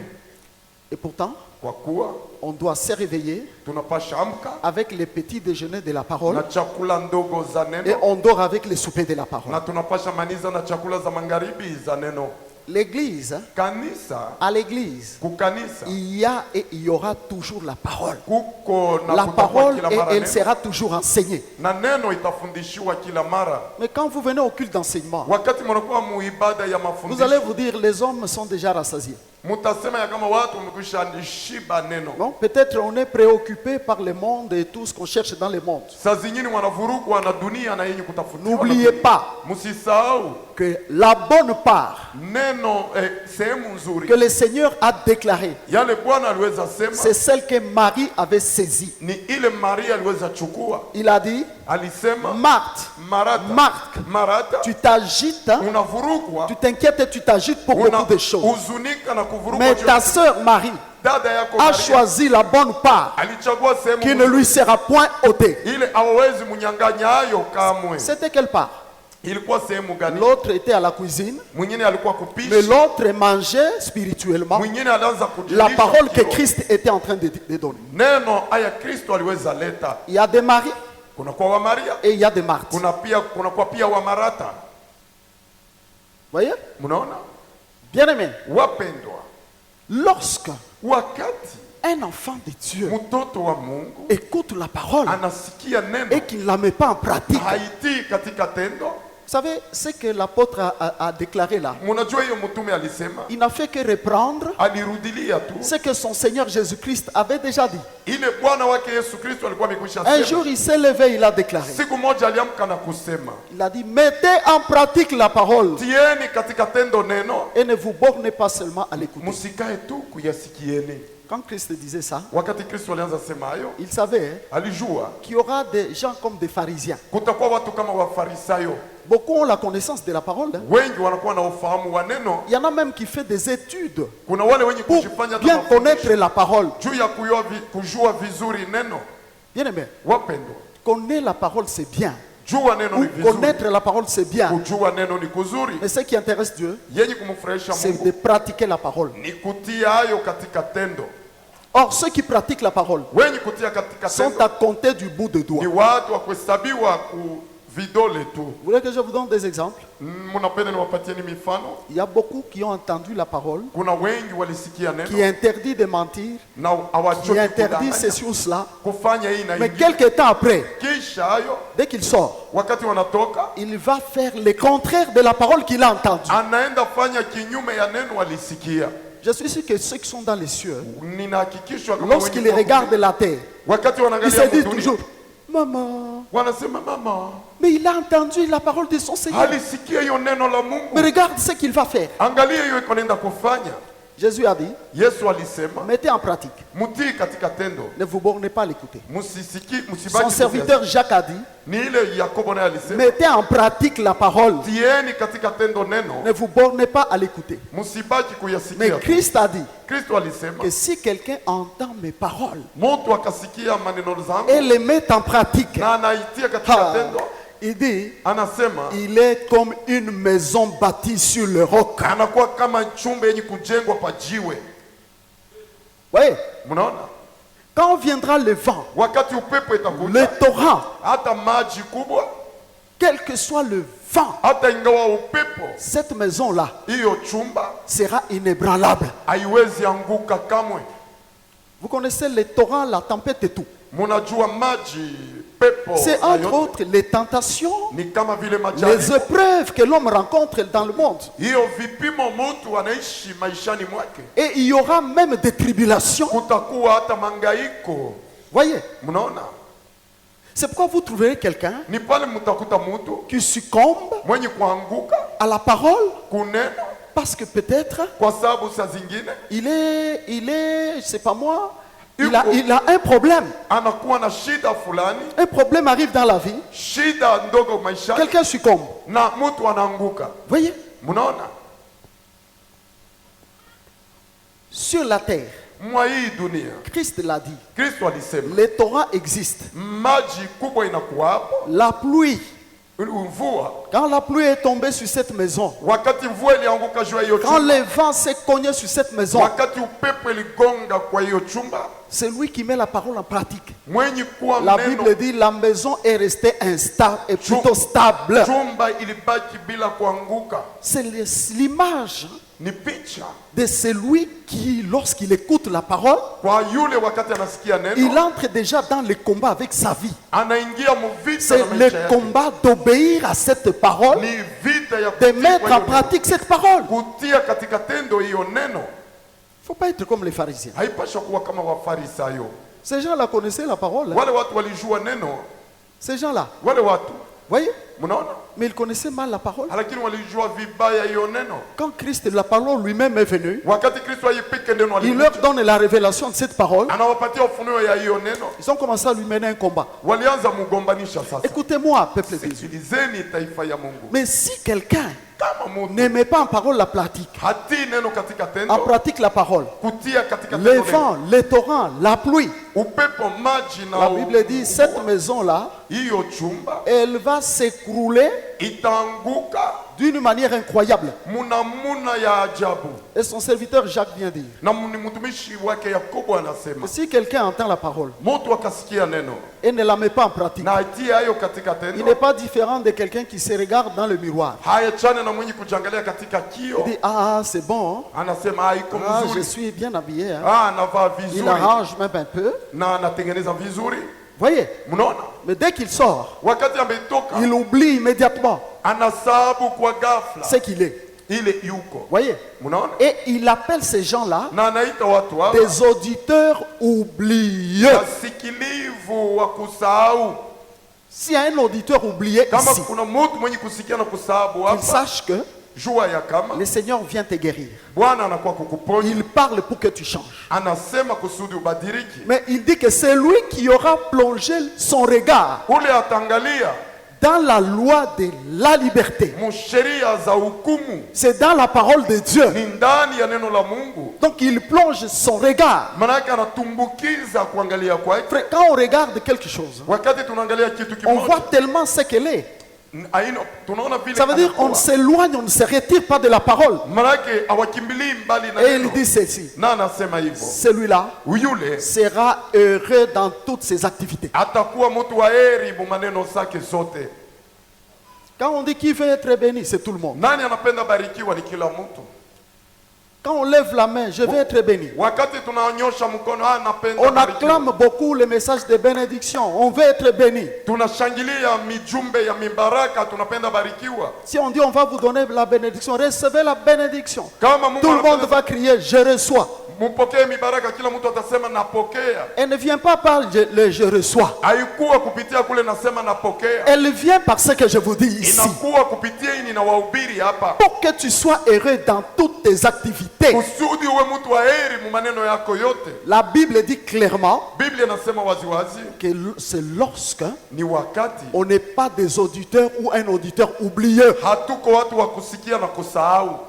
Et pourtant, Kwa kuwa on doit se réveiller tunapasha amka avec les petits déjeuners de la parole na chakula ndogo za et neno, on dort avec les soupers de la parole. na tunapasha maniza na chakula za magharibi za neno. L'église, Kanisa, à l'église, kukanisa il y a et il y aura toujours la parole. kuko na La kutakuwa parole, kila et mara elle neno, sera toujours enseignée. na neno itafundishiwa kila mara. Mais quand vous venez au culte d'enseignement, Wakati mnakuwa muibada ya vous mafundisho, allez vous dire, les hommes sont déjà rassasiés. mutasema ya kama watu wamekwisha shiba neno. Non, peut-être on est préoccupé par le monde et tout ce qu'on cherche dans le monde. Saa zingine wanavurugwa na dunia na yenye kutafutiwa. N'oubliez pas Msisahau que la bonne part neno sehemu nzuri que le Seigneur a déclarée, yale Bwana aliweza sema c'est celle que Marie avait saisie. ni ile Maria aliweza chukua. Il a dit, Alisema Marthe, Marata, tu t'agites, hein, unavurugwa, tu t'inquiètes et tu t'agites pour beaucoup de choses. uzunika na kuvurugwa. Mais ta sœur Marie Dada yako a Maria choisi la bonne part alichagua sehemu qui ne lui sera point ôtée. ile hawezi munyang'anya hayo kamwe. C'était quelle part? Ilikuwa sehemu gani? L'autre était à la cuisine, Mwingine alikuwa mais kupisha, l'autre mangeait spirituellement mwingine alianza la kujilisha parole que kiroho. Christ était en train de donner. Neno haya Kristo aliweza leta. Il y a des maris Kuna kwa wa Maria, et il y a des Marthes. kuna kwa pia wa Marata. Voyez? Mnaona? Bien aimé, Wapendwa, lorsque wakati un enfant de Dieu mtoto wa Mungu écoute la parole anasikia et neno qu'il ne la met pas en pratique, haitii katika tendo, vous savez ce que l'apôtre a déclaré là? mnajua hiyo mtume alisema, Il n'a fait que reprendre alirudilia tu ce que son Seigneur Jésus-Christ avait déjà dit. ile Bwana wake Yesu Kristo alikuwa amekwisha Un sema. jour, il s'est levé, il a déclaré. Siku moja aliamka na kusema, Il a dit, mettez en pratique la parole tieni katika tendo neno, et ne vous bornez pas seulement à l'écouter. msikae tu kuyasikieni. Quand Christ disait ça, Wakati Kristo alianza sema hayo, il savait alijua qu'il y aura des gens comme des pharisiens. kutakuwa watu kama Wafarisayo. Beaucoup ont la connaissance de la parole, hein. Wengi wanakuwa na ufahamu wa neno. Il y en a même qui fait des études Kuna wale wenye pour kujifanya bien hata connaître mafundisho la parole. juu ya kujua vizuri neno. Bien aimé, Wapendwa, connaître la parole c'est bien. jua neno Ou ni vizuri, connaître la parole c'est bien. kujua neno ni kuzuri. Mais ce qui intéresse Dieu, Yenye kumfurahisha c'est de Mungu pratiquer la parole. ni kutia hayo katika tendo. Or, ceux qui pratiquent la parole Wenye kutia katika sont tendo à compter du bout de doigt. ni watu wa kuhesabiwa ku vidole tu. Vous voulez que je vous donne des exemples? Mnapenda niwapatieni mifano? Il y a beaucoup qui ont entendu la parole, Kuna wengi walisikia qui neno interdit de mentir, na qui hawachoki interdit kudanganya, ceci ou cela. kufanya hii na Mais hii. quelques temps après, Kisha hayo dès qu'il sort, wakati wanatoka il va faire le contraire de la parole qu'il a entendue. anaenda fanya kinyume ya neno alisikia. Je suis sûr que ceux qui sont dans les cieux, Ninahakikishwa kama lorsqu'ils wengi regardent la terre, wakati ils wanaangalia se disent dunia, toujours, Maman, wanasema mama mais il a entendu la parole de son Seigneur. alisikia hiyo neno la Mais Mungu, regarde ce qu'il va faire. angalia hiyo iko naenda kufanya. Jésus a dit, Yesu alisema mettez en pratique. mutii katika tendo, Ne vous bornez pas à l'écouter. musibaki Son serviteur Jacques a dit, ni ile Yakobo naye alisema mettez en pratique la parole. tieni katika tendo neno, Ne vous bornez pas à l'écouter. musibaki Mais kuyasikia. Christ a dit Kristo alisema que si quelqu'un entend mes paroles mtu akasikia maneno et zangu les met en pratique, na anaitia katika ah, tendo, il dit, anasema il est comme une maison bâtie sur le roc. anakuwa kama chumba yenye kujengwa pa jiwe. Voyez, Mnaona, quand viendra le vent, wakati upepo le itakuja, torrent, hata maji kubwa, quel que soit le vent, hata ingawa upepo, cette maison-là hiyo chumba sera inébranlable. haiwezi anguka kamwe. Vous connaissez les torrents, la tempête et tout. Munajua maji, pepo C'est na entre yote, autres les tentations, ni kama vile les majaribu. épreuves que l'homme rencontre dans le monde. Hiyo vipimo mtu anaishi maishani mwake, Et il y aura même des tribulations. kutakuwa hata mangaiko. Voyez, Mnaona, c'est pourquoi vous trouverez quelqu'un ni pale mtakuta mtu qui succombe mwenye kuanguka à la parole kuneno, parce que peut-être kwa sababu saa zingine il est, je sais pas moi, il a un problème. anakuwa na shida fulani, Un problème arrive dans la vie, shida ndogo maishani, quelqu'un succombe. na mtu anaanguka. Voyez, Mnaona, sur la terre, mwa hii dunia Christ l'a dit, Kristo alisema les torrents existent. maji kubwa inakuwa hapo, La pluie, mvua. quand la pluie est tombée sur cette maison, Wakati mvua ilianguka juu ya hiyo quand chumba, le vent s'est cogné sur cette maison, wakati upepo iligonga kwa hiyo chumba, c'est lui qui met la parole en pratique. mwenye kuwa La neno, Bible dit la maison est restée instable et plutôt stable. chumba ilibaki bila kuanguka. C'est l'image Ni picha de celui qui, lorsqu'il écoute la parole, kwa yule wakati anasikia il neno, entre déjà dans le combat avec sa vie. anaingia muvita C'est na le maisha yake. combat d'obéir à cette parole, Ni vita ya de kutii mettre kwa en hiyo pratique cette parole. neno. Kutia katika tendo hiyo neno. Il ne faut pas être comme les pharisiens. Haipasha kuwa kama Wafarisayo. Ces gens-là connaissaient la parole. Hein. Wale watu walijua neno, Ces gens-là, wale watu voyez, mnaona, mais ils connaissaient mal la parole. lakini walijua vibaya hiyo neno. Quand Christ, la parole lui-même est venu, Wakati Kristo ayipike neno, il leur donne la révélation de cette parole. anawapatia ufunuo ya hiyo neno, Ils ont commencé à lui mener un combat. walianza mugombanisha. Sasa Écoutez-moi, peuple de Dieu. sikilizeni taifa ya Mungu, Mais si quelqu'un kama Mungu ne met pas en parole la pratique, hatii neno katika en tendo, pratique la parole, kutia katika les tendo neno, vents, les torrents, la pluie, upepo, maji na la Bible dit cette maison-là, hiyo chumba elle va s'écrouler itaanguka d'une manière incroyable. muna ya ajabu. Et son serviteur Jacques vient dire Na ni mtumishi wake Yakobo anasema, que si quelqu'un entend la parole mtu akasikia neno et ne la met pas en pratique, na atie hayo katika il n'est tendo, pas différent de quelqu'un qui se regarde dans le miroir. hayachane na mwenye kujangalia katika kio, Il dit ah c'est bon, hein. anasema iko Ah, je mzuri, suis bien habillé, hein. anavaa Il vizuri arrange même un peu. na anatengeneza vizuri. Voyez, Mnaona, mais dès qu'il sort, wakati ametoka il oublie immédiatement anasabu kwa ghafla ce qu'il est. ile yuko. Voyez, Mnaona, et il appelle ces gens-là na anaita watu hapa des auditeurs oublieux. wasikilivu wa kusahau. S'il y a un auditeur oublié Kama ici, kuna mtu mwenye kusikia na kusahau qu'il hapa, sache que jua ya kama le Seigneur vient te guérir. Bwana anakuwa kukuponya, Il parle pour que tu changes. anasema kusudi ubadiliki. Mais il dit que c'est lui qui aura plongé son regard Ule atangalia dans la loi de la liberté. musheria za hukumu, C'est dans la parole de Dieu. ni ndani ya neno la Mungu. Donc il plonge son regard. Manake anatumbukiza kuangalia kwake. Frère, quand on regarde quelque chose, Wakati tunaangalia kitu on kimoja, voit tellement ce qu'elle est. aina tunaona vile Ça veut dire qu'on anakuwa. s'éloigne, on ne se retire pas de la parole. Manake hawakimbilii mbali na Et il neno. dit ceci, Na anasema hivyo, celui-là yule sera heureux dans toutes ses activités. atakuwa mtu wa heri mu maneno zake zote. Quand on dit qui veut être béni, c'est tout le monde. Nani anapenda barikiwa? Ni kila mtu. Quand on lève la main, je veux être béni. Wakati tunaonyosha mkono, napenda On barikiwa. acclame beaucoup le message de bénédiction. On veut être béni. Tunashangilia mijumbe ya mibaraka, tunapenda barikiwa. Si on dit on va vous donner la bénédiction, recevez la bénédiction. Kama Mungu Tout le monde anapenda- va crier, je reçois. Mupokee mibaraka, kila mtu atasema napokea. Elle ne vient pas par le je reçois. Haikuwa kupitia kule nasema napokea. Elle vient par ce que je vous dis ici. Inakuwa kupitia hii ninawahubiri hapa. Pour que tu sois heureux dans toutes tes activités. Kusudi uwe mtu wa heri mu maneno yako yote. La Bible dit clairement Biblia inasema waziwazi que c'est lorsque ni wakati on n'est pas des auditeurs ou un auditeur oublieux. hatuko watu wa kusikia na kusahau.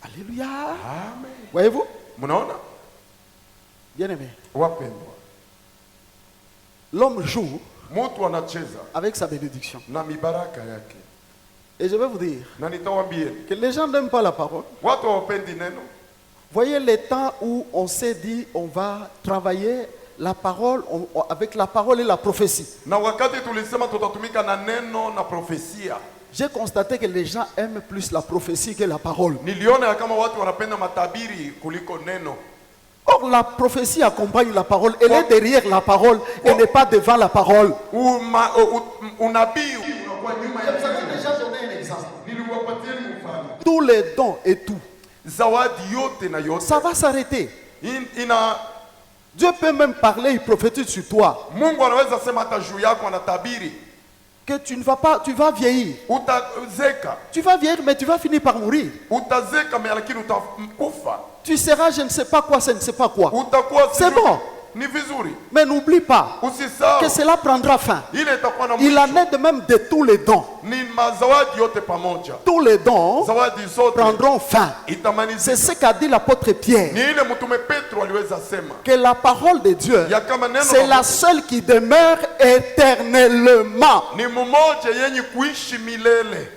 Alléluia. Amen. Voyez-vous? Mnaona? Bien aimé. Wapendwa, L'homme joue mtu anacheza avec sa bénédiction. na mibaraka yake. Et je vais vous dire Na nitawaambia que les gens n'aiment pas la parole. watu hawapendi neno. Voyez les temps où on s'est dit on va travailler la parole avec la parole et la prophétie. Na wakati tulisema tutatumika na neno na profesia, J'ai constaté que les gens aiment plus la prophétie que la parole. niliona ya kama watu wanapenda matabiri kuliko neno. Or, la prophétie accompagne la parole. Elle est derrière la parole. Elle n'est pas devant la parole. Unabii unakuwa nyuma ya neno. déjà donné un exemple. Niliwapatieni mfano. Tous les dons et tout, Zawadi yote na yote ça va s'arrêter. ina Dieu peut même parler, il prophétise sur toi. Mungu anaweza sema hata juu yako anatabiri. Que tu ne vas pas, tu vas vieillir. Utazeka. Tu vas vieillir, mais tu vas finir par mourir. Utazeka lakini utakufa. Tu seras je ne sais pas quoi, je ne sais pas quoi. Utakuwa C'est bon. Ni vizuri. Mais n'oublie pas Usisahau. que cela prendra fin. Ile itakuwa na Il mwisho. en est de même de tous les dons. Ni mazawadi yote pamoja. Tous les dons Zawadi zote prendront fin. itamalizika. C'est ce qu'a dit l'apôtre Pierre. Ni ile mtume Petro aliweza sema. Que la parole de Dieu, Ya kama neno c'est la seule qui demeure éternellement. ni mmoja yenye kuishi milele.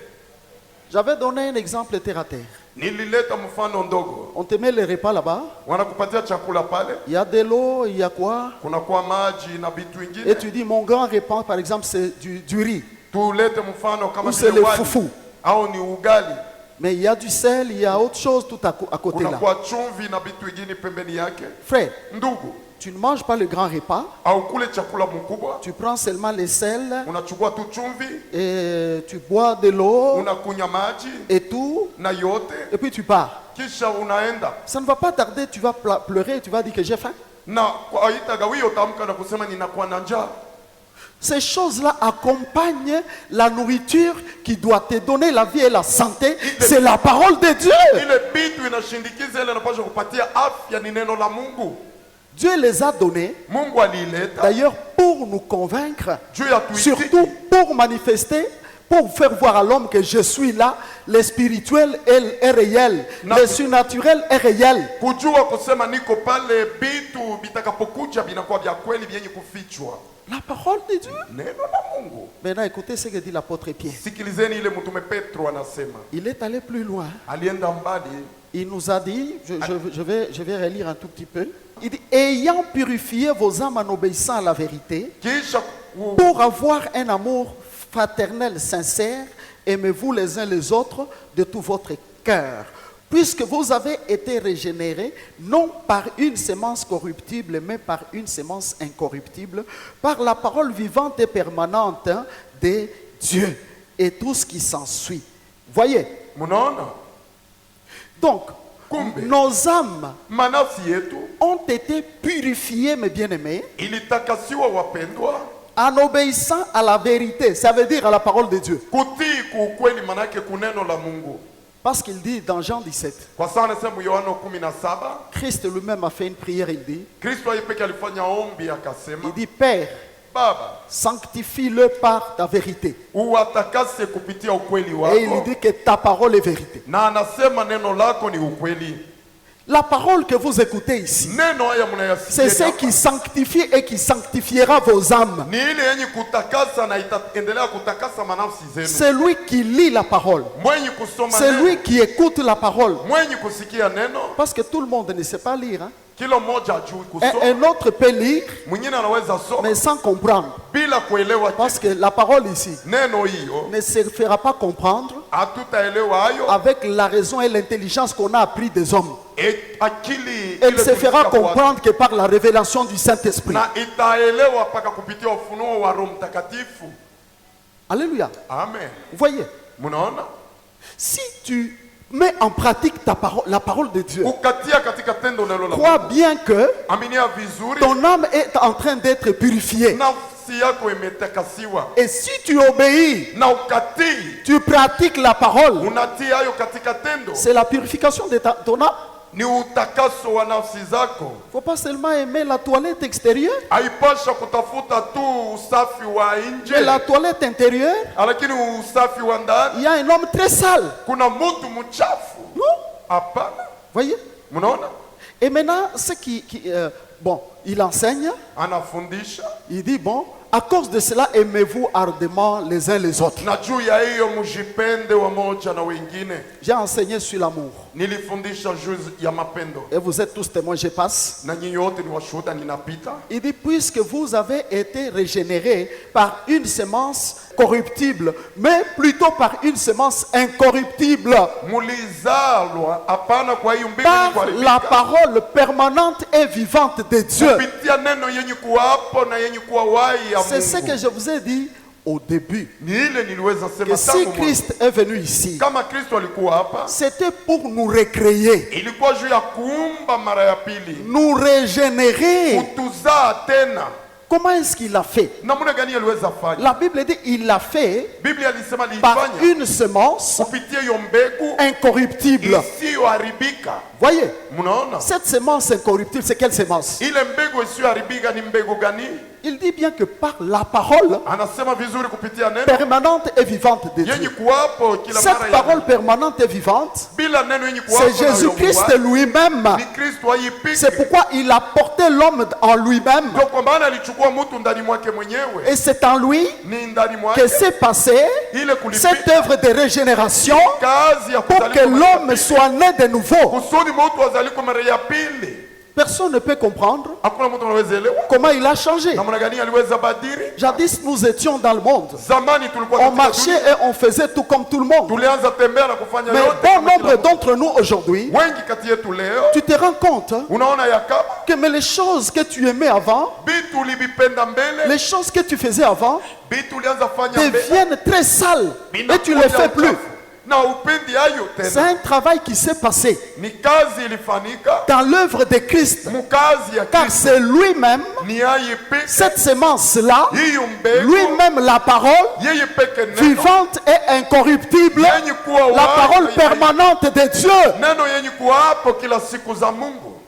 J'avais donné un exemple terre à terre. Nilileta mfano ndogo. On te met les repas là-bas. Wanakupatia chakula pale. Il y a de l'eau, il y a quoi? Kuna kwa maji na vitu Et vingine. tu dis, mon grand repas, par exemple, c'est du riz. Tulete mfano kama Ou c'est vile le wali foufou. au ni ugali. Mais il y a du sel, il y a autre chose tout à côté Kuna là. kwa chumvi na vitu vingine pembeni yake. Frère, Ndugu, tu ne manges pas le grand repas. au kule chakula mkubwa, Tu prends seulement le sel unachukua tu chumvi, et tu bois de l'eau unakunya maji et tout. na yote, Et puis tu pars. kisha unaenda. Ça ne va pas tarder, tu vas pleurer, tu vas dire que j'ai faim. Na kwa itagawio tamka na kusema ninakuwa na njaa. Ces choses-là accompagnent la nourriture qui doit te donner la vie et la santé. C'est la parole de Dieu. Ile bitu inashindikiza ile inapaswa kupatia afya ni neno la Mungu. Dieu les a donnés, Mungu aliileta d'ailleurs, pour nous convaincre, juu ya tuitiki, surtout pour manifester, pour faire voir à l'homme que je suis là. Le spirituel est réel, le surnaturel est réel. kujua kusema niko pale, bitu bitakapokuja binakuwa vya kweli vyenye kufichwa. La parole de Dieu. Neno la Mungu. Maintenant, écoutez ce que dit l'apôtre Pierre. Sikilizeni ile mtume Petro anasema. Il est allé plus loin. Alienda mbali. Il nous a dit, je vais relire un tout petit peu. Il dit, ayant purifié vos âmes en obéissant à la vérité, Kisha pour avoir un amour fraternel sincère, aimez-vous les uns les autres de tout votre cœur. Puisque vous avez été régénérés, non par une sémence corruptible, mais par une sémence incorruptible, par la parole vivante et permanente de Dieu et tout ce qui s'ensuit. Voyez? Munaona? Donc, Kumbe. nos âmes Manafsi yetu ont été purifiées, mes bien-aimés, ilitakasiwa wapendwa, en obéissant à la vérité, ça veut dire à la parole de Dieu. kutii kuukweli manake kuneno la Mungu. Parce qu'il dit dans Jean 17, Kwa sababu anasema Yohana 17, Christ lui-même a fait une prière, il dit, Kristo yeye alifanya ombi akasema, il dit, Père, Baba, sanctifie-le par ta vérité. uwatakase kupitia ukweli Et il wako. dit que ta parole est vérité. Na anasema neno lako ni ukweli. La parole que vous écoutez ici, Neno haya c'est ce mnayasikia. qui sanctifie et qui sanctifiera vos âmes. Ni ile yenye kutakasa na itaendelea kutakasa manafsi zenu. C'est lui qui lit la parole. Mwenye kusoma C'est neno, lui qui écoute la parole. mwenye kusikia neno, Parce que tout le monde ne sait pas lire. Hein. kila mmoja ajui kusoma. Un autre peut lire, Mwingine anaweza soma mais sans comprendre. bila kuelewa Parce que la parole ici neno hiyo, ne se fera pas comprendre hatutaelewa hayo. avec la raison et l'intelligence qu'on a appris des hommes. Akili Elle ile se fera tulisikia kwa- comprendre que par la révélation du Saint-Esprit. na itaelewa mpaka kupitia ufunuo wa Roho Mtakatifu. Alléluia. Amen. Vous voyez, Mnaona? si tu Mets en pratique la parole de Dieu. ukatia katika tendo neno la Crois Mungu. bien que Aminia vizuri, ton âme est en train d'être purifiée. nafsi yako imetakasiwa, Et si tu obéis, na ukatii, tu pratiques la parole, unatii hayo katika tendo, c'est la purification de ton âme. ni utakaso wa nafsi zako. Il ne faut pas seulement aimer la toilette extérieure, Haipasha kutafuta tu usafi wa nje, mais la toilette intérieure, lakini usafi wa ndani. il y a un homme très sale. Kuna mtu mchafu. Non? Hapana, Voyez? mnaona, Et maintenant, ce bon, il enseigne, anafundisha il dit, bon, à cause de cela, aimez-vous ardemment les uns les autres. na juu ya hiyo mjipende wamoja na wengine. J'ai enseigné sur l'amour. Nilifundisha juu ya mapendo, Et vous êtes tous témoins, je passe. na nyinyi wote ni washuhuda, ninapita. Il dit, puisque vous avez été régénérés par une semence corruptible, mais plutôt par une semence incorruptible, Mulizalwa hapana kwa hiyo mbegu par kuharibika, la parole permanente et vivante de Dieu. kupitia neno yenye kuwapo na yenye kuwa wai ya C'est ce que Mungu. je vous ai dit au début. Ni ile niliweza Que sema si tangu mwanzo. Christ est venu ici, Kama Kristo alikuwa hapa, c'était pour nous recréer, ilikuwa juu ya kuumba mara ya pili, nous régénérer. kutuzaa tena. Comment est-ce qu'il a fait? Namna gani aliweza fanya? La Bible dit il l'a fait Biblia alisema par alifanya une semence kupitia hiyo mbegu incorruptible. isiyoharibika. Voyez, Mnaona? cette semence incorruptible, c'est quelle semence? Ile mbegu isiyoharibika ni mbegu gani? Il dit bien que par la parole Anasema vizuri kupitia neno permanente et vivante de yenye Dieu. kuwapo kila Cette mara parole ya permanente et vivante, bila neno yenye kuwapo c'est na Jésus-Christ yokuwa, lui-même. ni Kristo aipiki. C'est pourquoi il a porté l'homme en lui-même. Ndio kwa maana alichukua mtu ndani mwake mwenyewe, Et c'est en lui ni ndani que mwake s'est passée ile cette kulipita œuvre de régénération kazi ya pour que kuzaliwa mara ya l'homme pili. soit né de nouveau. Kusudi mtu azaliko mara ya pili. Personne ne peut comprendre Hakuna mtu anaweza elewa comment il a changé. namna gani aliweza badili. Jadis, nous étions dans le monde. Zamani tulikuwa On katika marchait dunia, et on faisait tout comme tout le monde. tulianza tembea na kufanya Mais yote bon kama kila nombre mtu. d'entre nous aujourd'hui, Wengi kati yetu leo tu te rends compte unaona ya kama que mais les choses que tu aimais avant, vitu ulivipenda mbele, les choses que tu faisais avant, vitu ulianza fanya mbele deviennent très sales et tu ne les fais plus. na upendi hayo C'est tena. un travail qui s'est passé Ni kazi ilifanyika dans l'œuvre de Christ. mukazi ya Car Kristo, c'est lui-même, ni yeye peke, cette semence-là, hiyo mbegu lui-même la parole yeye peke, neno vivante et incorruptible, yenye kuwa la wai, parole permanente de Dieu. neno yenye kuwapo kila siku za Mungu.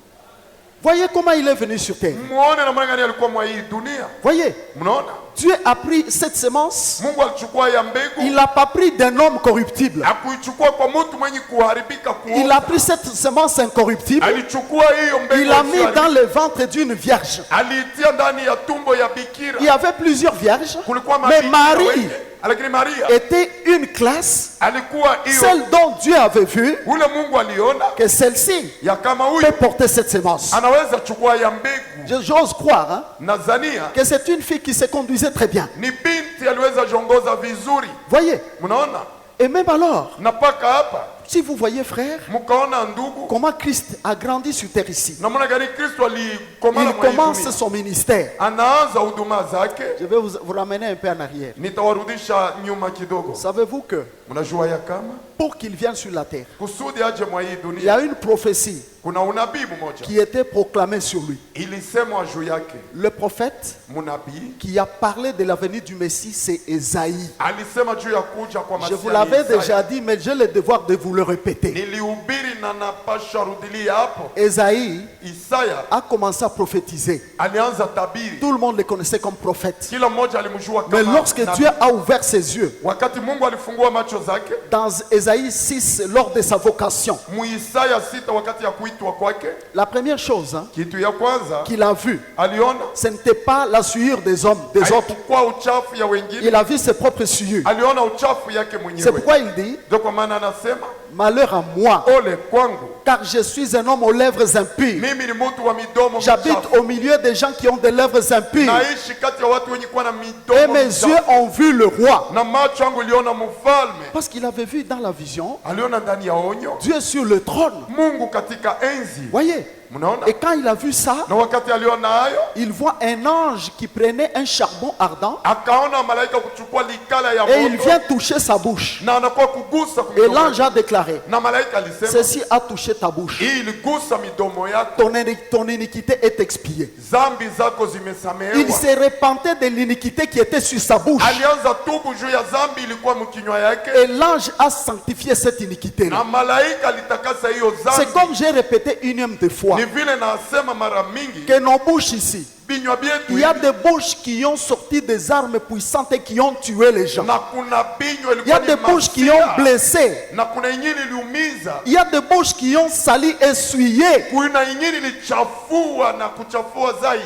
Voyez comment il est venu sur terre. Muone namna gani alikuwa mwa hii dunia. Voyez, Mnaona, Dieu a pris cette semence, Mungu alichukua ya mbegu, il l'a pas pris d'un homme corruptible. akuichukua kwa mtu mwenye kuharibika Il a kuoza. pris cette semence incorruptible, Alichukua hiyo mbegu, il l'a mis isiyoharibika. dans le ventre d'une vierge. aliitia ndani ya tumbo ya bikira. Il y avait plusieurs vierges, Kulikuwa mais mabikira Marie wengi, lakini Maria était une classe, alikuwa hiyo celle dont Dieu avait vu ule Mungu aliona que celle-ci ya kama huyu peut porter cette semence. anaweza chukua ya mbegu. J'ose croire hein, Nazania que c'est une fille qui se conduisait très bien. ni binti aliweza jongoza vizuri. Voyez, Mnaona, et même alors, na paka hapa si vous voyez frère, mkaona ndugu, comment Christ a grandi sur terre ici. namna gani Kristo alikomana Il mwa hii commence dunia. son ministère. Anaanza huduma zake. Je vais vous ramener un peu en arrière. Nitawarudisha nyuma kidogo. Savez-vous que Mnajua ya kama pour qu'il vienne sur la terre, kusudi aje mwa hii il y dunia a une prophétie kuna unabii mmoja qui était proclamée sur lui. ilisemwa juu yake. Le prophète Munabii qui a parlé de la venue du Messie, c'est Esaïe. alisema juu ya kuja kwa Je vous Masia. l'avais ni Isaya. déjà dit, mais j'ai le devoir de vous le répéter. Nilihubiri na napasha rudilia hapo. Esaïe Isaya a commencé à prophétiser. alianza tabiri, Tout le monde le connaissait comme prophète. kila mmoja alimjua Mais kama lorsque nabii. Dieu a ouvert ses yeux, Wakati Mungu alifungua macho zake dans Esaïe 6, lors de sa vocation, mu Isaya 6 wakati ya kuitwa kwake, la première chose hein, kitu ya kwanza qu'il a vue, aliona ce n'était pas la souillure des hommes, des autres. haikuwa uchafu ya wengine, Il a vu ses propres souillures. aliona uchafu yake C'est mwenyewe. pourquoi il dit, Ndio kwa maana anasema malheur à moi, ole kwangu, car je suis un homme aux lèvres impures. mimi ni mtu wa midomo J'habite michafu, au milieu des gens qui ont des lèvres impures. naishi kati ya watu wenye kuwa na Et midomo mes michafu. yeux ont vu le roi. Na macho yangu iliona mfalme, Parce qu'il avait vu dans la vision aliona ndani ya onyo Dieu sur le trône. Mungu katika enzi. Voyez, Mnaona? Et quand il a vu ça, Na wakati aliona hayo, il voit un ange qui prenait un charbon ardent akaona malaika kuchukua likala ya et il moto vient toucher sa bouche. na anakuwa kugusa Et midomo l'ange yake. a déclaré, Na malaika alisema, ceci a touché ta bouche. hii iligusa midomo yako, Ton iniquité est expiée. zambi zako Il zimesamehewa. se repentait de l'iniquité qui était sur sa bouche. Alianza tubu juu ya zambi ilikuwa mkinywa yake, Et l'ange a sanctifié cette iniquité. na malaika alitakasa hiyo C'est zambi. comme j'ai répété une de fois, Ni vile nasema mara mingi, que nos bouches ici, vinywa vyetu il y a hivi, des bouches qui ont sorti des armes puissantes et qui ont tué les gens. na kuna binywa Il y a ilikuwa des ni bouches qui masia, ont blessé. na kuna ingine iliumiza, Il y a des bouches qui ont sali, essuyé. kuna ingine ilichafua na kuchafua zaidi.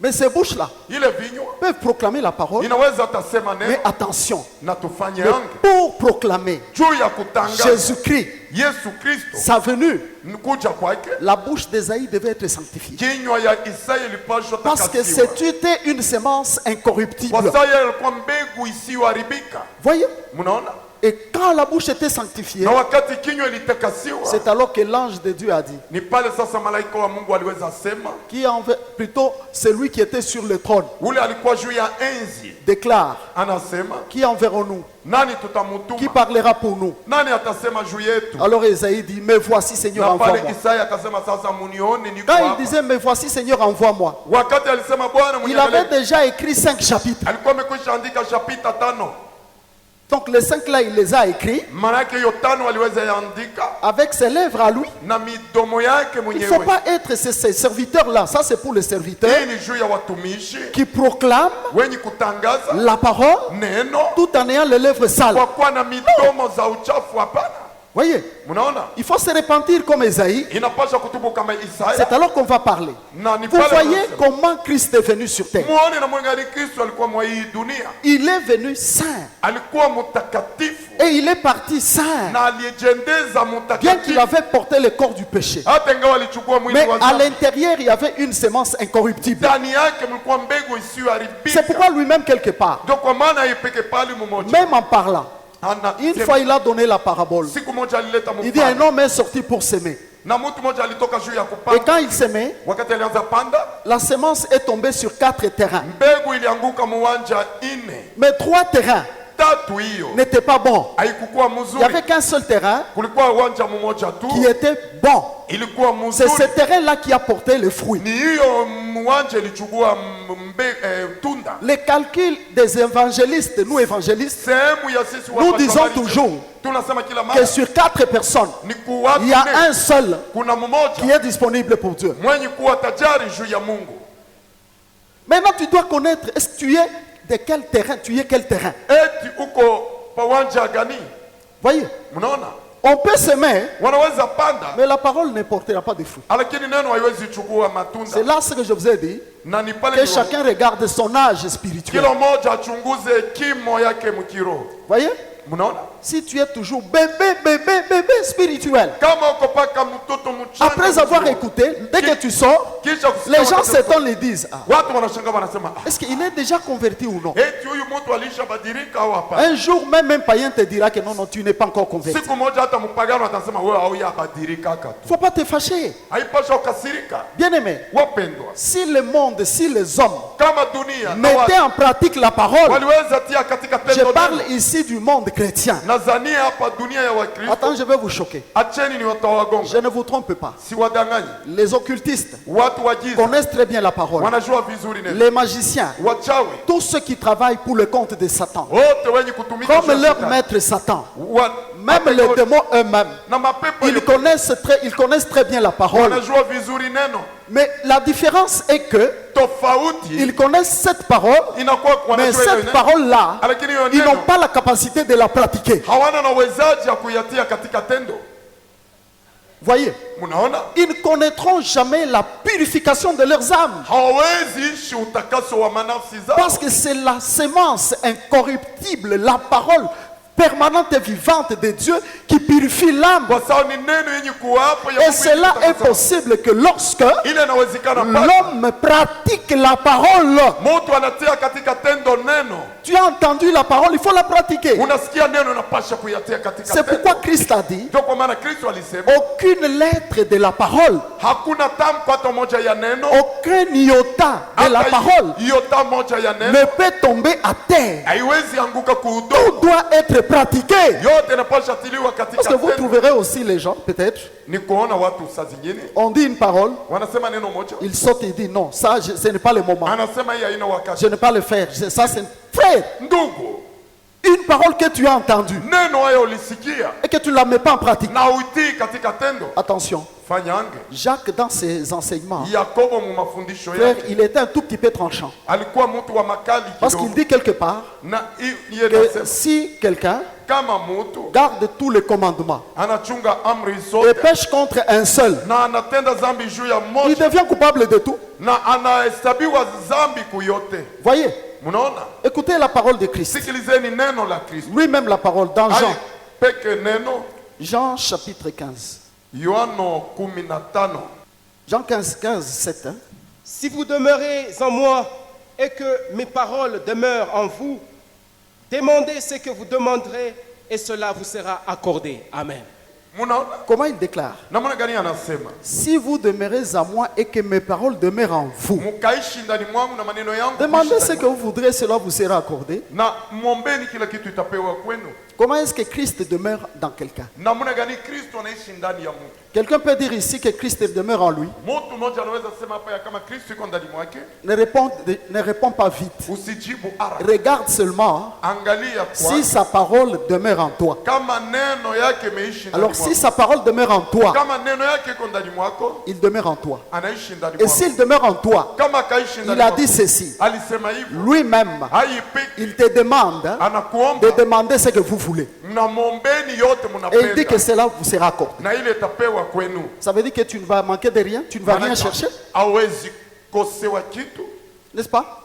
Mais ces bouches-là Ile vinywa peuvent proclamer la parole. inaweza atasema neno Mais attention, na tufanye mais ange pour proclamer juu ya kutangaza Jésus-Christ, Yesu Kristo. sa venue, Kuja kwake, la bouche d'Ésaïe devait être sanctifiée. kinywa ya Isaya ilipaswa Parce que takasiwa, c'était une semence incorruptible. kwa Isaya ilikuwa mbegu isiyoharibika. Voyez? Mnaona? Et quand la bouche était sanctifiée, Na wakati kinywa ilitakasiwa, c'est alors que l'ange de Dieu a dit, ni pale sasa malaika wa Mungu aliweza sema, plutôt celui qui était sur le trône, ule alikuwa juu ya enzi, déclare, anasema qui enverrons-nous? nani Qui tutamutuma, parlera pour nous? nani atasema juu yetu? Alors Esaïe dit, mais voici Seigneur, Na pale envoie-moi. Isaya akasema sasa munione niko Quand il hapa. disait, mais voici Seigneur, envoie-moi, Wakati alisema Bwana il avait mwenyewe, déjà écrit 5 chapitres. alikuwa amekwisha andika chapita 5. Donc les 5 là, il les a écrits Maana yake hiyo 5 aliweza yaandika avec ses lèvres à lui. na midomo yake Il ne mwenyewe. faut pas être ces serviteurs-là. Ça, c'est pour les serviteurs Hii ni juu ya watumishi qui proclament wenye kutangaza la parole neno tout en ayant les lèvres sales. kwa kuwa na midomo za uchafu. Hapana, Voyez, mnaona, il faut se repentir comme Esaïe. inapaswa kutubu kama Isaya. C'est alors qu'on va parler. Na ni Vous pale voyez anasema, comment Christ est venu sur terre. muone na mwangali Kristo alikuwa mwa hii dunia, Il est venu saint alikuwa mtakatifu et il est parti saint, na aliyejendeza bien qu'il mtakatifu, avait porté le corps du péché. hata ingawa alichukua mwili Mais wa à dhambi, l'intérieur, il y avait une semence incorruptible. ndani yake mlikuwa mbegu C'est isiyoharibika. pourquoi lui-même, quelque part, Ndio kwa maana yeye peke pale mmoja même en parlant, ana une fois il a donné la parabole. siku moja alileta Il dit, un mfano, homme est sorti pour s'aimer. na mtu mmoja alitoka juu ya Et kupanda. quand il s'aimait, Wakati alianza panda, la semence est tombée sur 4 terrains. mbegu ilianguka muwanja 4, Mais 3 terrains 3 hiyo n'étaient pas bons. haikukuwa Il n'y mzuri. avait qu'un seul terrain Kulikuwa uwanja mmoja tu qui était bon. ilikuwa C'est ce mzuri, terrain-là qui a porté le fruit. ni hiyo uwanja ilichukua tunda. Les calculs des évangélistes, nous évangélistes, Sehemu ya sisi nous disons wapashabari, toujours tunasema kila que mara sur 4 personnes, ni kuwatu il y a nne, un seul kuna qui mmoja est disponible pour Dieu. mwenye kuwa tajari juu ya Mungu. Maintenant, tu dois connaître, est-ce que tu es de quel terrain? Tu es quel terrain? Eti uko pawanja gani? Voyez, Mnaona, on peut s'aimer, wanaweza panda mais la parole ne portera pas de fruits. lakini neno haiwezi chukua C'est matunda. là ce que je vous ai dit, Na ni pale que ndio chacun regarde son âge spirituel. kila mmoja achunguze kimo yake mkiroho. Voyez, Mnaona, si tu es toujours bébé spirituel, kama uko paka mtoto mchanga après avoir mkiroho, écouté, dès que tu sors, kisha kusikia les gens wakati- s'étonnent et disent, ah, watu wanashangaa wanasema, est-ce qu'il est déjà converti ou non? eti huyu mtu alishabadilika au hapana? Un jour, même un païen te dira que non, non, tu n'es pas encore converti. Siku moja hata mpagano atasema wewe hauyabadilika tu. Il ne faut pas te fâcher. Haipasha ukasirika. Bien aimé, Wapendwa, si le monde, si les hommes kama dunia na mettaient watu en pratique la parole, waliweza tia katika je tendo parle neno, ici du monde chrétien. nazania hapa dunia ya Wakristo, Attends, je vais vous choquer. acheni ni Je watawagonga, ne vous trompe pas. si wadanganyi. Les occultistes Watu wa giza connaissent très bien la parole. wanajua vizuri neno, Les magiciens, wachawi tous ceux qui travaillent pour le compte de Satan, wote wenye kutumika comme juu ya leur shetani. maître Satan, Wa- même hata les yote- démons eux-mêmes, na mapepo ils connaissent très bien la parole. wanajua vizuri neno. Mais la différence est que Tofauti ils connaissent cette parole, inakuwa mais wanajua ile cette neno, parole-là, lakini hiyo ils neno n'ont pas la capacité de la pratiquer. hawana na uwezaji ya kuyatia katika tendo. Voyez, Mnaona, ils ne connaîtront jamais la purification de leurs âmes. hawawezi ishi utakaso wa manafsi zao, Parce que c'est la semence incorruptible, la parole permanente et vivante de Dieu qui purifie l'âme. Kwa sababu ni neno yenye kuwapo ya Et Mungu cela yenye est kutakasa. possible que lorsque Ile inawezekana pale l'homme pratique la parole. mtu anatia katika tendo neno. Tu as entendu la parole, il faut la pratiquer. Unasikia neno unapasha kuyatia katika C'est pourquoi tendo. Christ a dit, Ndio kwa maana Kristo alisema aucune lettre de la parole, hakuna tamko hata moja ya neno, aucun iota de la parole iota moja ya ne neno peut tomber à terre. haiwezi anguka Tout kuudongo. doit être pratiqué. Yote inapasha tiliwa Parce katika que vous tendo. trouverez aussi les gens, peut-être, Ni kuona watu saa zingine on dit une parole, wanasema neno moja, ils sautent et disent non, ça ce n'est pas le moment. anasema hii haina wakati. Je ne peux pas le faire. Ça c'est frère. Ndugu, Une parole que tu as entendue neno hayo ulisikia et que tu ne la mets pas en pratique. na uitii katika tendo, Attention, fanya ange. Jacques dans ses enseignements, Yakobo mu mafundisho frère, yake il était un tout petit peu tranchant. alikuwa mtu wa makali Parce qu'il kidogo, dit quelque part na yeye que anasema si quelqu'un kama mtu garde tous les commandements anachunga amri et zote pêche contre un seul, na anatenda zambi juu ya il moja devient coupable de tout. na anahesabiwa zambi kuyote. Voyez, Mnaona? écoutez la parole de Christ. Sikilizeni neno la Kristo. Lui-même la parole dans Hai Jean, peke neno Jean chapitre 15. Yohano 15. Jean 15, 15, 7. Hein. Si vous demeurez en moi et que mes paroles demeurent en vous, demandez ce que vous demanderez et cela vous sera accordé. Amen. Mnaona? Comment il déclare? Namna gani anasema? Si vous demeurez à moi et que mes paroles demeurent en vous, Mkaishi ndani mwangu na maneno yangu. demandez kuishi ce ndani que vous voudrez, cela vous sera accordé. na mwombeni kila kitu itapewa kwenu. Comment est-ce que Christ demeure dans quelqu'un? Namna gani Kristo anaishi ndani ya mtu? Quelqu'un peut dire ici que Christ demeure en lui. Mtu mmoja anaweza sema hapa ya kama Kristo yuko ndani mwake. Ne réponds pas vite. Usijibu haraka. Regarde seulement Angalia si kwa sa parole demeure en toi. kama neno yake imeishi ndani Alors mwako. si sa parole demeure en toi, Kama neno yake iko ndani mwako, il demeure en toi. anaishi ndani Et mwako. s'il demeure en toi, Kama kaishi il ndani a mwako. dit ceci. Alisema hivyo. Lui-même, Haipiki. il te demande Anakuomba de demander ce que vous voulez. mnamombeni yote Et il dit que mnapenda. cela vous sera accordé. Na ile itapewa kwenu. Ça veut dire que tu ne vas manquer de rien, tu ne vas rien chercher, Hawezi kosewa kitu. n'est-ce pas?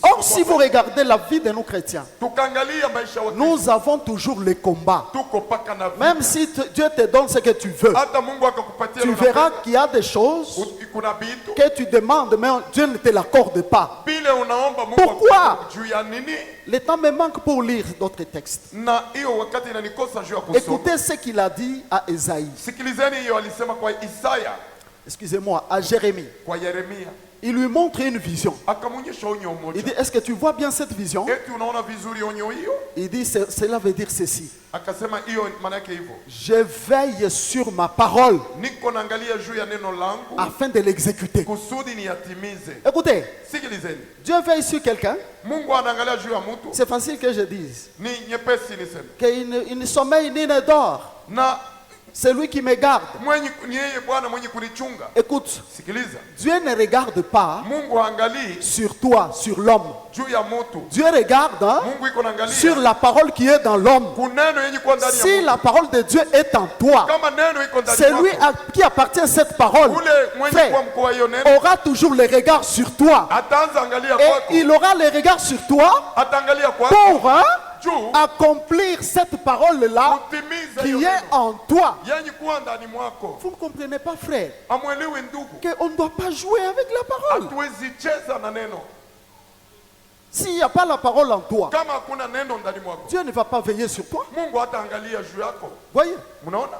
Or, si vous regardez la vie de nos chrétiens, Tukaangalia maisha wa Kristo. nous avons toujours les combats. Tuko paka na vita. Même si Dieu te donne ce que tu veux, Hata Mungu akakupatia tu unapenda. verras qu'il y a des choses Kuna vitu que tu demandes, mais Dieu ne te l'accorde pas. vile unaomba Mungu Pourquoi? akupe juu ya nini? Le temps me manque pour lire d'autres textes. Na hiyo wakati inanikosa juu ya kusoma. Écoutez ce qu'il a dit à Esaïe. Sikilizeni hiyo alisema kwa Isaya, Excusez-moi, à Jérémie. kwa Yeremia. Il lui montre une vision. Akamwonyesha onyo Il moja. dit, est-ce que tu vois bien cette vision? Eti unaona vizuri onyo hiyo? Il dit, cela veut dire ceci. Akasema hiyo maana yake hivyo. Je veille sur ma parole Niko naangalia juu ya neno langu afin de l'exécuter. kusudi niyatimize. Écoutez, Sikilizeni. Dieu veille sur quelqu'un. Mungu anaangalia juu ya mtu. C'est facile que je dise Ni nyepesi niseme. qu'il ne sommeille ni ne dort. Na C'est lui qui me garde. mwenye ni yeye Bwana mwenye kunichunga. Écoute, Sikiliza. Dieu ne regarde pas Mungu haangalii sur toi, sur l'homme. juu ya mtu. Dieu regarde hein, Mungu iko naangalia sur la parole qui est dans l'homme. kuneno yenye kuwa ndani ya Si mtu. la parole de Dieu est en toi, Kama neno iko ndani c'est lui mwako, qui appartient à cette parole, ule mwenye frère, kuwa mkuu wa hiyo neno aura toujours le regard sur toi. ataanza angalia Et kwako, il aura le regard sur toi ataangalia kwako pour hein, juu accomplir cette parole-là kutimiza qui hiyo est neno en toi. yenye kuwa ndani mwako. Vous ne comprenez pas, frère, Amwelewe ndugu, qu'on ne doit pas jouer avec la parole. hatuwezi cheza na neno. S'il n'y a pas la parole en toi, Kama hakuna neno ndani mwako, Dieu ne va pas veiller sur toi. Mungu hataangalia juu yako. Voyez, Mnaona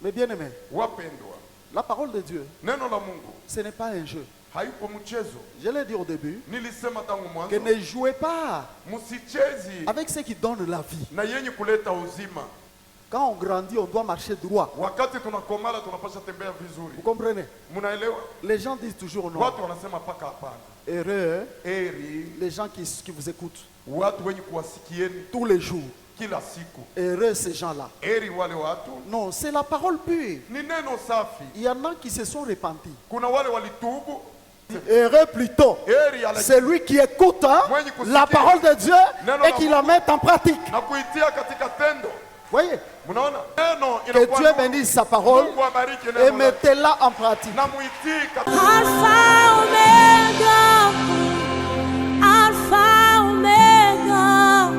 mes bien-aimés, wapendwa, la parole de Dieu, neno la Mungu ce n'est pas un jeu. hayupo mchezo. Je l'ai dit au début, Nilisema tangu que mwanzo, ne jouez pas msichezi avec ce qui donne la vie. na yenye kuleta uzima. Quand on grandit, on doit marcher droit. Wakati tunakomala tunapasha tembea vizuri. Vous comprenez? Mnaelewa? Les gens disent toujours non. Watu wanasema paka hapana. Heureux, Eri les gens qui vous écoutent watu wenye kuwasikieni tous les jours. kila siku. Heureux ces gens-là. Eri wale watu Non, c'est la parole pure. ni neno safi. Il y en a qui se sont repentis. Kuna wale walitubu. Heureux plutôt. Eri ala C'est lui qui écoute hein, la parole de Dieu et qui la met en pratique. na kuitia katika tendo. Voyez, Mnaona? Neno que inakuwa Dieu nuru. bénisse sa parole Mungu abariki et neno lake. mettez-la en pratique. Na muitii katika Alpha Omega, Alpha Omega,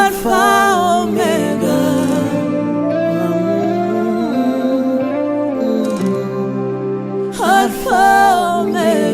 Alpha, Omega. Alpha, Omega.